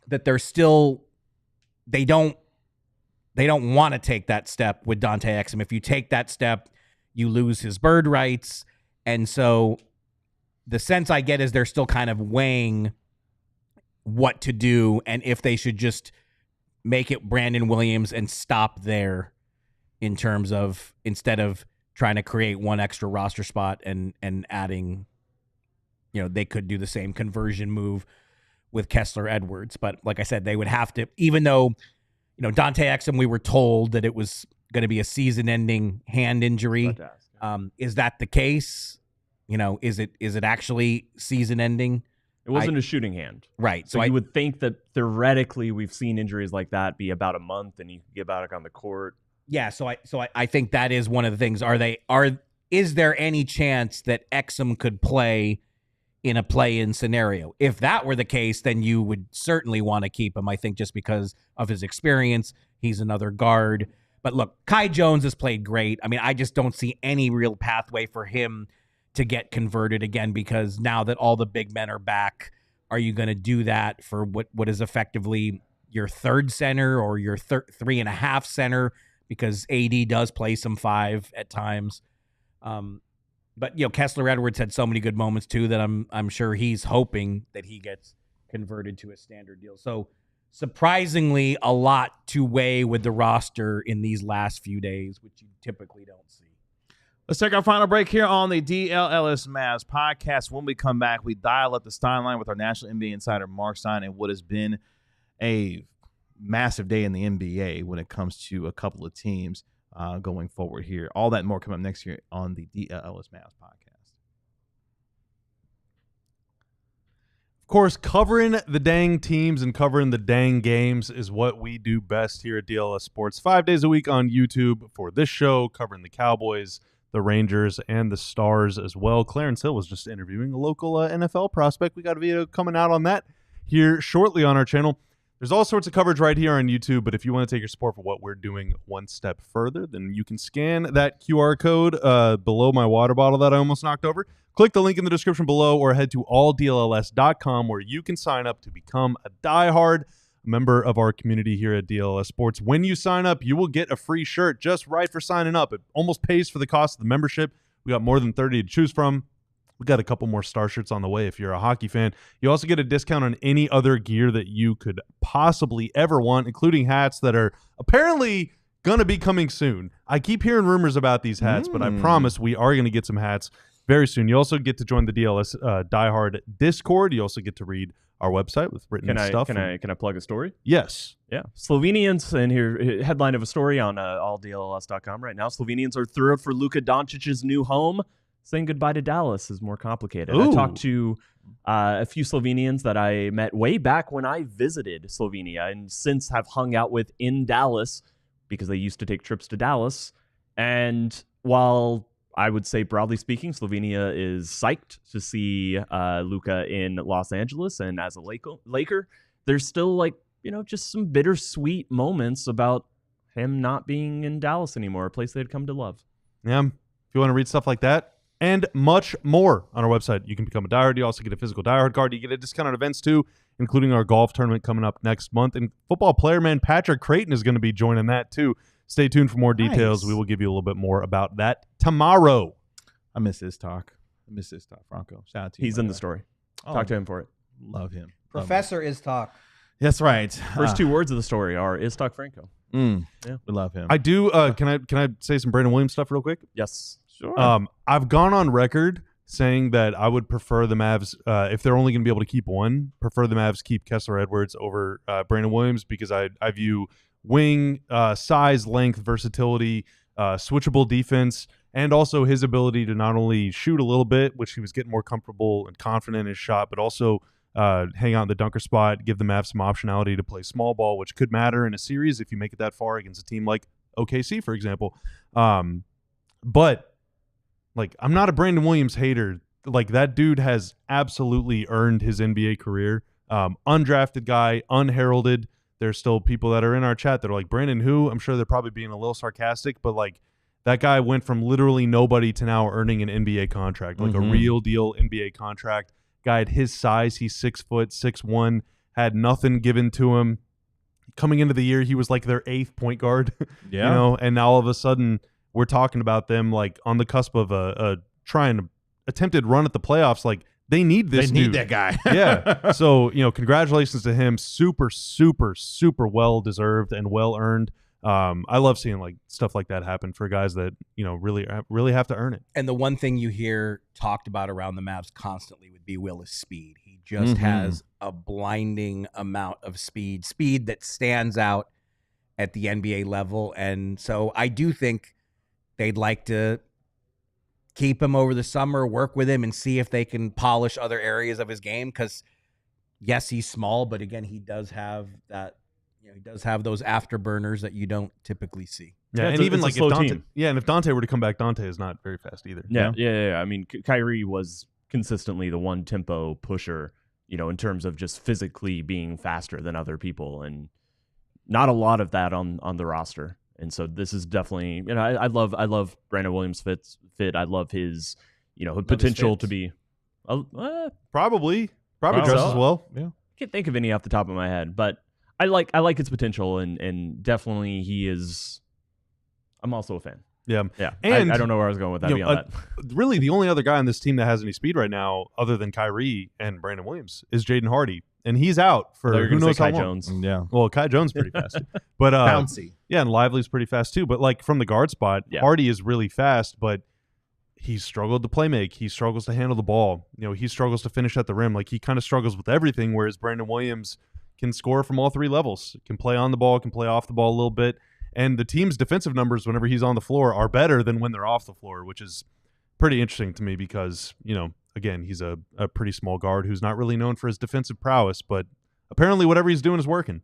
that they don't want to take that step with Dante Exum. If you take that step, you lose his bird rights. And so the sense I get is they're still kind of weighing what to do and if they should just make it Brandon Williams and stop there in terms of, instead of trying to create one extra roster spot and adding, they could do the same conversion move with Kessler Edwards. But like I said, they would have to, even though, Dante Exum, we were told that it was going to be a season-ending hand injury. Is that the case? Is it actually season-ending? It wasn't a shooting hand. Right. So you would think that theoretically we've seen injuries like that be about a month and you can get back on the court. Yeah, so I think that is one of the things. Is there any chance that Exum could play in a play-in scenario? If that were the case, then you would certainly want to keep him. I think just because of his experience, he's another guard. But look, Kai Jones has played great. I mean, I just don't see any real pathway for him to get converted again, because now that all the big men are back, are you going to do that for what is effectively your third center or your 3.5 center? Because AD does play some 5 at times. But Kessler Edwards had so many good moments too that I'm sure he's hoping that he gets converted to a standard deal. So surprisingly, a lot to weigh with the roster in these last few days, which you typically don't see. Let's take our final break here on the DLLS Mavs podcast. When we come back, we dial up the Stein line with our national NBA insider, Marc Stein, and what has been a massive day in the NBA when it comes to a couple of teams going forward here. All that and more coming up next year on the DLLS Mavs podcast. Of course, covering the dang teams and covering the dang games is what we do best here at DLS Sports. 5 days a week on YouTube for this show, covering the Cowboys, the Rangers, and the Stars as well. Clarence Hill was just interviewing a local NFL prospect. We got a video coming out on that here shortly on our channel. There's all sorts of coverage right here on YouTube, but if you want to take your support for what we're doing one step further, then you can scan that QR code below my water bottle that I almost knocked over. Click the link in the description below or head to alldlls.com where you can sign up to become a diehard member of our community here at DLLS Sports. When you sign up, you will get a free shirt just right for signing up. It almost pays for the cost of the membership. We got more than 30 to choose from. We got a couple more star shirts on the way if you're a hockey fan. You also get a discount on any other gear that you could possibly ever want, including hats that are apparently going to be coming soon. I keep hearing rumors about these hats, but I promise we are going to get some hats very soon. You also get to join the DLS Diehard Discord. You also get to read our website with written stuff. Can I plug a story? Yes. Yeah. Slovenians, and here, headline of a story on alldlls.com right now. Slovenians are thrilled for Luka Dončić's new home. Saying goodbye to Dallas is more complicated. Ooh. I talked to a few Slovenians that I met way back when I visited Slovenia and since have hung out with in Dallas because they used to take trips to Dallas. And while I would say, broadly speaking, Slovenia is psyched to see Luka in Los Angeles and as a Laker, there's still just some bittersweet moments about him not being in Dallas anymore, a place they'd come to love. Yeah. If you want to read stuff like that, and much more on our website. You can become a diehard. You also get a physical diehard card. You get a discount on events too, including our golf tournament coming up next month. And football player man Patrick Creighton is going to be joining that too. Stay tuned for more details. We will give you a little bit more about that tomorrow. I miss his talk. Franco. Shout out to you. He's in the story. Talk to him for it. Love him. Professor is talk. That's right. First 2 words of the story are is talk Franco. Yeah. We love him. I do. Can I say some Brandon Williams stuff real quick? Yes. Sure. I've gone on record saying that I would prefer the Mavs, if they're only going to be able to keep one, prefer the Mavs keep Kessler Edwards over Brandon Williams because I view wing, size, length, versatility, switchable defense, and also his ability to not only shoot a little bit, which he was getting more comfortable and confident in his shot, but also hang out in the dunker spot, give the Mavs some optionality to play small ball, which could matter in a series if you make it that far against a team like OKC, for example. But I'm not a Brandon Williams hater. That dude has absolutely earned his NBA career. Undrafted guy, unheralded. There's still people that are in our chat that are like, Brandon who? I'm sure they're probably being a little sarcastic, but that guy went from literally nobody to now earning an NBA contract, a real deal NBA contract. Guy at his size, he's 6 foot, 6'1", had nothing given to him. Coming into the year, he was their 8th point guard. Yeah. And now all of a sudden we're talking about them on the cusp of a attempted run at the playoffs. They need this. They need that guy. Yeah. So, congratulations to him. Super, super, super well deserved and well earned. I love seeing stuff like that happen for guys that, really have to earn it. And the one thing you hear talked about around the Mavs constantly would be Willis' speed. He just has a blinding amount of speed that stands out at the NBA level. And so I do think they'd like to keep him over the summer, work with him, and see if they can polish other areas of his game. Because yes, he's small, but again, he does have that. He does have those afterburners that you don't typically see. Yeah, and even like if Dante, and if Dante were to come back, Dante is not very fast either. Yeah. I mean, Kyrie was consistently the one tempo pusher, in terms of just physically being faster than other people, and not a lot of that on the roster. And so this is definitely, I love Brandon Williams' fit. I love his, potential to be, probably just as well. Yeah, I can't think of any off the top of my head, but I like his potential, and definitely he is. I'm also a fan. Yeah. And I don't know where I was going with that beyond that. Really, the only other guy on this team that has any speed right now, other than Kyrie and Brandon Williams, is Jaden Hardy, and he's out for who knows how long. Kai Jones. Yeah. Well, Kai Jones is pretty fast, but bouncy. Yeah, and Lively's pretty fast too. But like from the guard spot, Hardy is really fast, but he's struggled to play make. He struggles to handle the ball. He struggles to finish at the rim. Like he kind of struggles with everything. Whereas Brandon Williams can score from all three levels. Can play on the ball, can play off the ball a little bit. And the team's defensive numbers whenever he's on the floor are better than when they're off the floor, which is pretty interesting to me because, again, he's a pretty small guard who's not really known for his defensive prowess, but apparently whatever he's doing is working.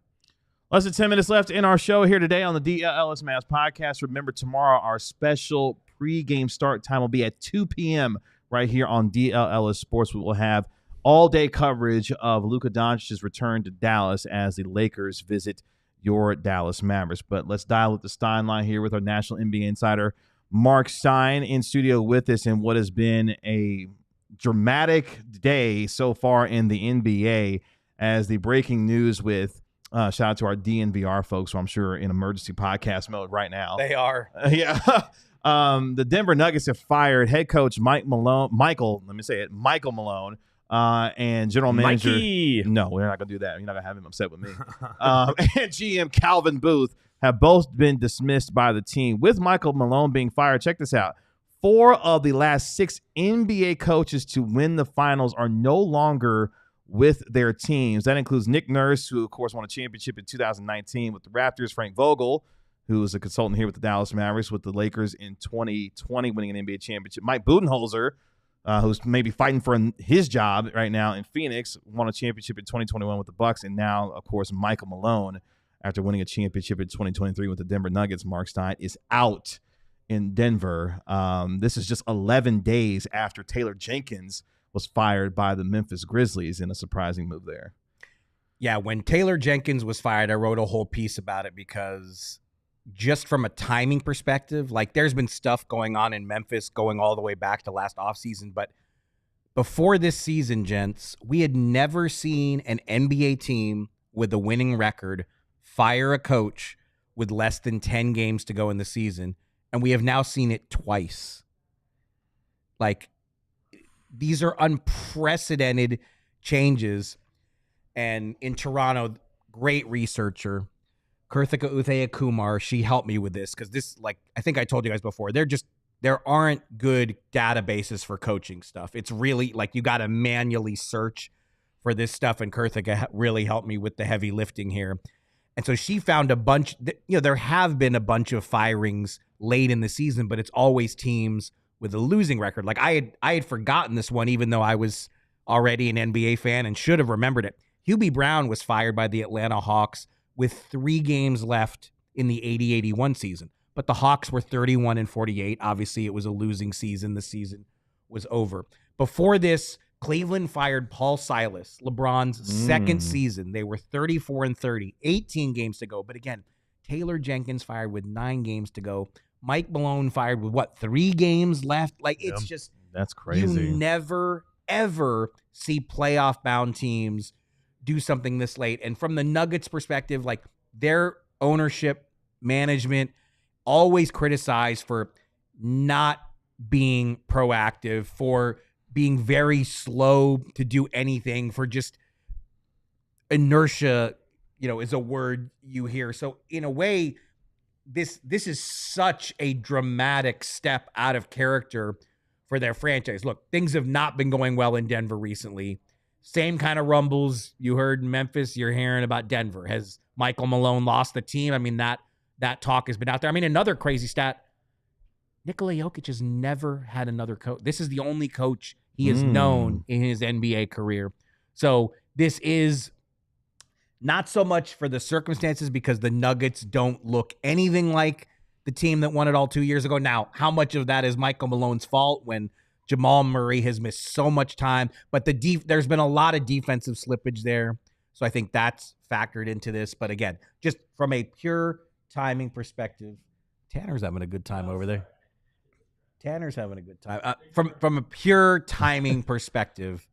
Less than 10 minutes left in our show here today on the DLLS Mavs podcast. Remember, tomorrow our special pregame start time will be at 2 p.m. right here on DLLS Sports. We will have all-day coverage of Luka Dončić's return to Dallas as the Lakers visit your Dallas Mavericks. But let's dial up the Stein line here with our national NBA insider, Marc Stein, in studio with us in what has been a dramatic day so far in the NBA as the breaking news with shout out to our DNVR folks who I'm sure in emergency podcast mode right now. They are. The Denver Nuggets have fired head coach Michael Malone, and general manager. Mikey. No, we're not going to do that. You're not going to have him upset with me. And GM Calvin Booth have both been dismissed by the team. With Michael Malone being fired, check this out. 4 of the last 6 NBA coaches to win the finals are no longer with their teams. That includes Nick Nurse, who, of course, won a championship in 2019 with the Raptors, Frank Vogel, who was a consultant here with the Dallas Mavericks with the Lakers in 2020, winning an NBA championship. Mike Budenholzer, who's maybe fighting for his job right now in Phoenix, won a championship in 2021 with the Bucks, and now, of course, Michael Malone, after winning a championship in 2023 with the Denver Nuggets, Marc Stein, is out in Denver. This is just 11 days after Taylor Jenkins was fired by the Memphis Grizzlies in a surprising move there. Yeah, when Taylor Jenkins was fired, I wrote a whole piece about it because just from a timing perspective, like there's been stuff going on in Memphis going all the way back to last offseason. But before this season, gents, we had never seen an NBA team with a winning record fire a coach with less than 10 games to go in the season. And we have now seen it twice. Like, these are unprecedented changes. And in Toronto, great researcher, Karthika Uthaya Kumar, she helped me with this because this, like, I think I told you guys before, there aren't good databases for coaching stuff. It's really like you got to manually search for this stuff. And Karthika really helped me with the heavy lifting here. And so she found a bunch, there have been a bunch of firings late in the season, but it's always teams with a losing record. Like I had forgotten this one, even though I was already an NBA fan and should have remembered it. Hubie Brown was fired by the Atlanta Hawks with 3 games left in the 80-81 season. But the Hawks were 31-48. Obviously, it was a losing season. The season was over. Before this, Cleveland fired Paul Silas, LeBron's second season. They were 34-30, 18 games to go. But again, Taylor Jenkins fired with 9 games to go. Mike Malone fired with 3 games left? Like, it's just, that's crazy. You never, ever see playoff-bound teams do something this late. And from the Nuggets perspective, like, their ownership, management, always criticized for not being proactive, for being very slow to do anything, for just inertia, is a word you hear. So in a way, this is such a dramatic step out of character for their franchise. Look, things have not been going well in Denver recently. Same kind of rumbles you heard in Memphis, you're hearing about Denver. Has Michael Malone lost the team? I mean, that talk has been out there. I mean, another crazy stat, Nikola Jokic has never had another coach. This is the only coach he has known in his NBA career. So this is not so much for the circumstances because the Nuggets don't look anything like the team that won it all 2 years ago. Now, how much of that is Michael Malone's fault when Jamal Murray has missed so much time? But there's been a lot of defensive slippage there. So I think that's factored into this. But again, just from a pure timing perspective, Tanner's having a good time over there. Tanner's having a good time. From a pure timing perspective,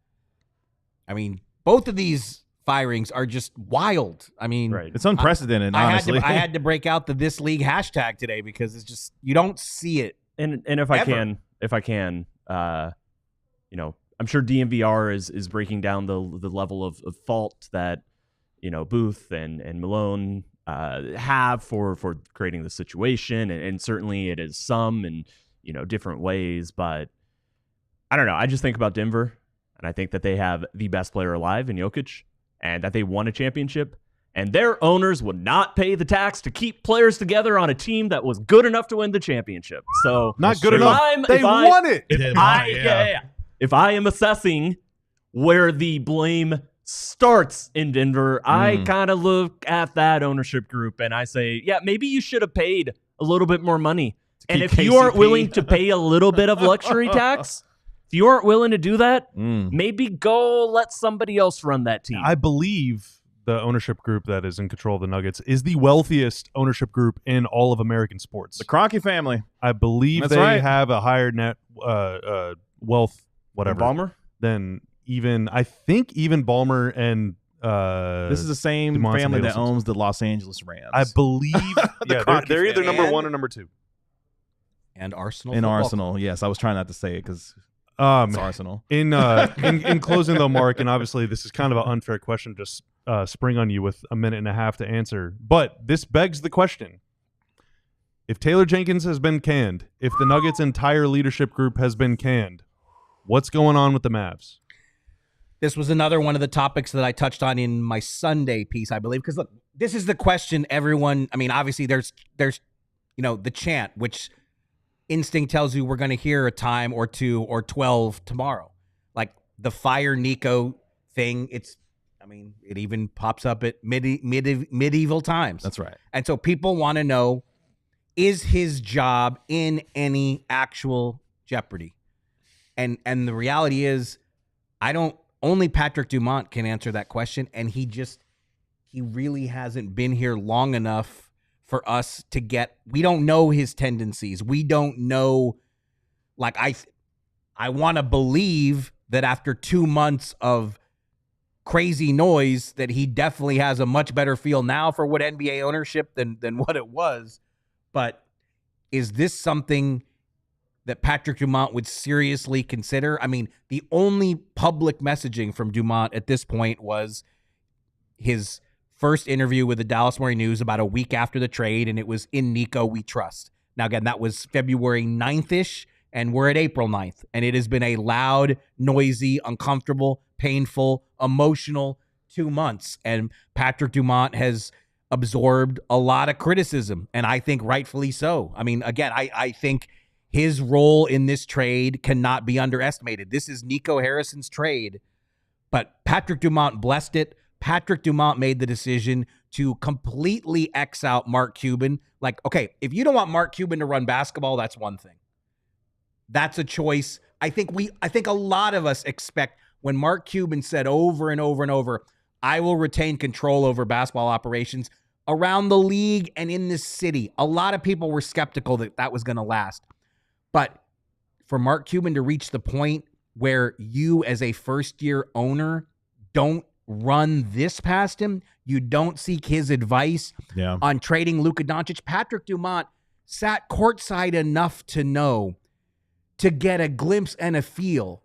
I mean, both of these firings are just wild. I mean, it's unprecedented, honestly. I had to break out the This League hashtag today because it's just, you don't see it. And if I can, you know, I'm sure DNVR is breaking down the level of fault that, you know, Booth and Malone have for creating the situation, and certainly it is some in, you know, different ways. But I don't know. I just think about Denver, and I think that they have the best player alive in Jokic, and that they won a championship, and their owners would not pay the tax to keep players together on a team that was good enough to win the championship. So not good enough. They won it. If I am assessing where the blame starts in Denver, I kind of look at that ownership group and I say, yeah, maybe you should have paid a little bit more money. And if you aren't willing to pay a little bit of luxury tax, if you aren't willing to do that, maybe go let somebody else run that team. I believe the ownership group that is in control of the Nuggets is the wealthiest ownership group in all of American sports. The Kroenke family. I believe they have a higher net wealth, whatever, Ballmer? than even, I think even Ballmer and this is the same family that owns the Los Angeles Rams. I believe they're either number one or number two. And Arsenal. In Arsenal, yes. I was trying not to say it because it's Arsenal. In closing, though, Mark, and obviously this is kind of an unfair question, just spring on you with a minute and a half to answer. But this begs the question. If Taylor Jenkins has been canned, if the Nuggets' entire leadership group has been canned, what's going on with the Mavs? This was another one of the topics that I touched on in my Sunday piece, I believe. Because, look, this is the question everyone, I mean, obviously there's you know, the chant, which instinct tells you we're going to hear a time or 2 or 12 tomorrow. Like the fire Nico thing, it even pops up at medieval times. That's right. And so people want to know, is his job in any actual jeopardy? And the reality is, only Patrick Dumont can answer that question. And he really hasn't been here long enough for us to get, we don't know his tendencies. We don't know, like, I want to believe that after 2 months of crazy noise that he definitely has a much better feel now for what NBA ownership than what it was. But is this something that Patrick Dumont would seriously consider? I mean, the only public messaging from Dumont at this point was his first interview with the Dallas Morning News about a week after the trade, and it was "In Nico We Trust." Now, again, that was February 9th-ish, and we're at April 9th, and it has been a loud, noisy, uncomfortable, painful, emotional 2 months, and Patrick Dumont has absorbed a lot of criticism, and I think rightfully so. I mean, again, I think his role in this trade cannot be underestimated. This is Nico Harrison's trade, but Patrick Dumont blessed it. Patrick Dumont made the decision to completely X out Mark Cuban. Like, okay, if you don't want Mark Cuban to run basketball, that's one thing. That's a choice. I think a lot of us expect, when Mark Cuban said over and over and over, I will retain control over basketball operations around the league and in this city, a lot of people were skeptical that was going to last. But for Mark Cuban to reach the point where you as a first-year owner don't run this past him, you don't seek his advice on trading Luka Dončić. Patrick Dumont sat courtside enough to know, to get a glimpse and a feel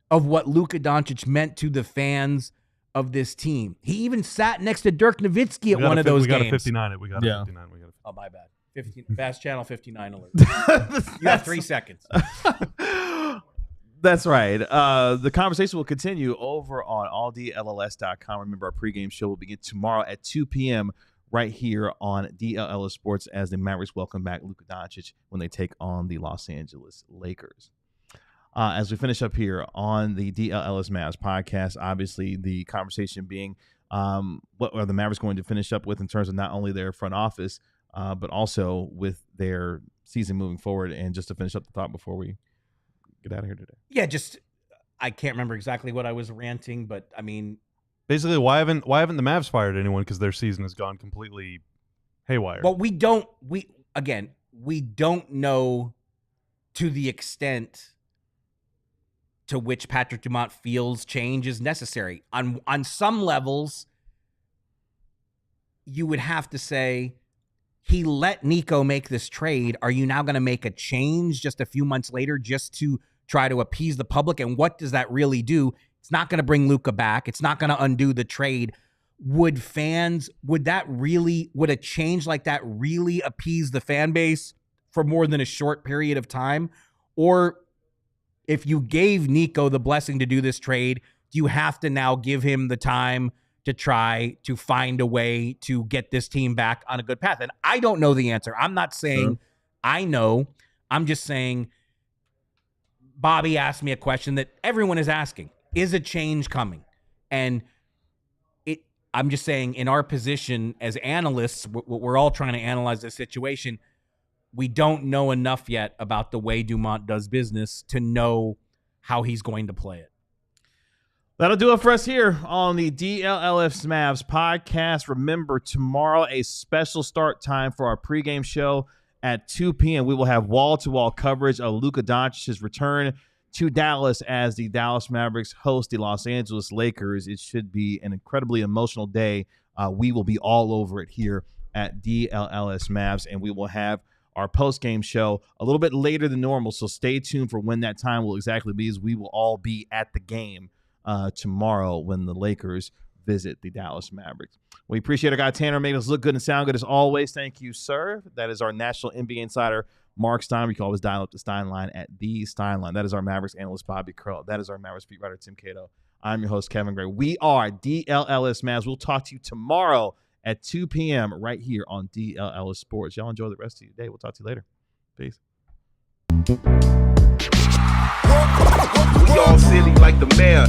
of what Luka Dončić meant to the fans of this team. He even sat next to Dirk Nowitzki at one of those games. We got a 59. We got a 59. Oh, my bad. 15, Fast Channel 59 alert. You have 3 seconds. That's right. The conversation will continue over on alldlls.com. Remember, our pregame show will begin tomorrow at 2 p.m. right here on DLLS Sports as the Mavericks welcome back Luka Dončić when they take on the Los Angeles Lakers. as we finish up here on the DLLS Mavs podcast. Obviously, the conversation being what are the Mavericks going to finish up with in terms of not only their front office, but also with their season moving forward. And just to finish up the thought before we get out of here today. Yeah, I can't remember exactly what I was ranting, but I mean, basically, why haven't the Mavs fired anyone? Because their season has gone completely haywire. Well, we don't know to the extent to which Patrick Dumont feels change is necessary. On some levels, you would have to say, he let Nico make this trade. Are you now going to make a change just a few months later just to try to appease the public? And what does that really do? It's not going to bring Luka back. It's not going to undo the trade. Would a change like that really appease the fan base for more than a short period of time? Or if you gave Nico the blessing to do this trade, do you have to now give him the time to try to find a way to get this team back on a good path? And I don't know the answer. I'm not saying I know. I'm just saying Bobby asked me a question that everyone is asking. Is a change coming? And I'm just saying, in our position as analysts, we're all trying to analyze this situation. We don't know enough yet about the way Dumont does business to know how he's going to play it. That'll do it for us here on the DLLS Mavs podcast. Remember, tomorrow, a special start time for our pregame show at 2 p.m. We will have wall-to-wall coverage of Luka Dončić's return to Dallas as the Dallas Mavericks host the Los Angeles Lakers. It should be an incredibly emotional day. We will be all over it here at DLLS Mavs, and we will have our post-game show a little bit later than normal, so stay tuned for when that time will exactly be, as we will all be at the game tomorrow when the Lakers visit the Dallas Mavericks. We appreciate our guy Tanner making us look good and sound good as always. Thank you, sir. That is our national NBA insider, Marc Stein. We can always dial up the Stein line at the Stein line. That is our Mavericks analyst, Bobby Curl. That is our Mavericks beat writer, Tim Cato. I'm your host, Kevin Gray. We are DLLS Mavs. We'll talk to you tomorrow at 2 p.m. right here on DLLS Sports. Y'all enjoy the rest of your day. We'll talk to you later. Peace. We all silly like the mayor.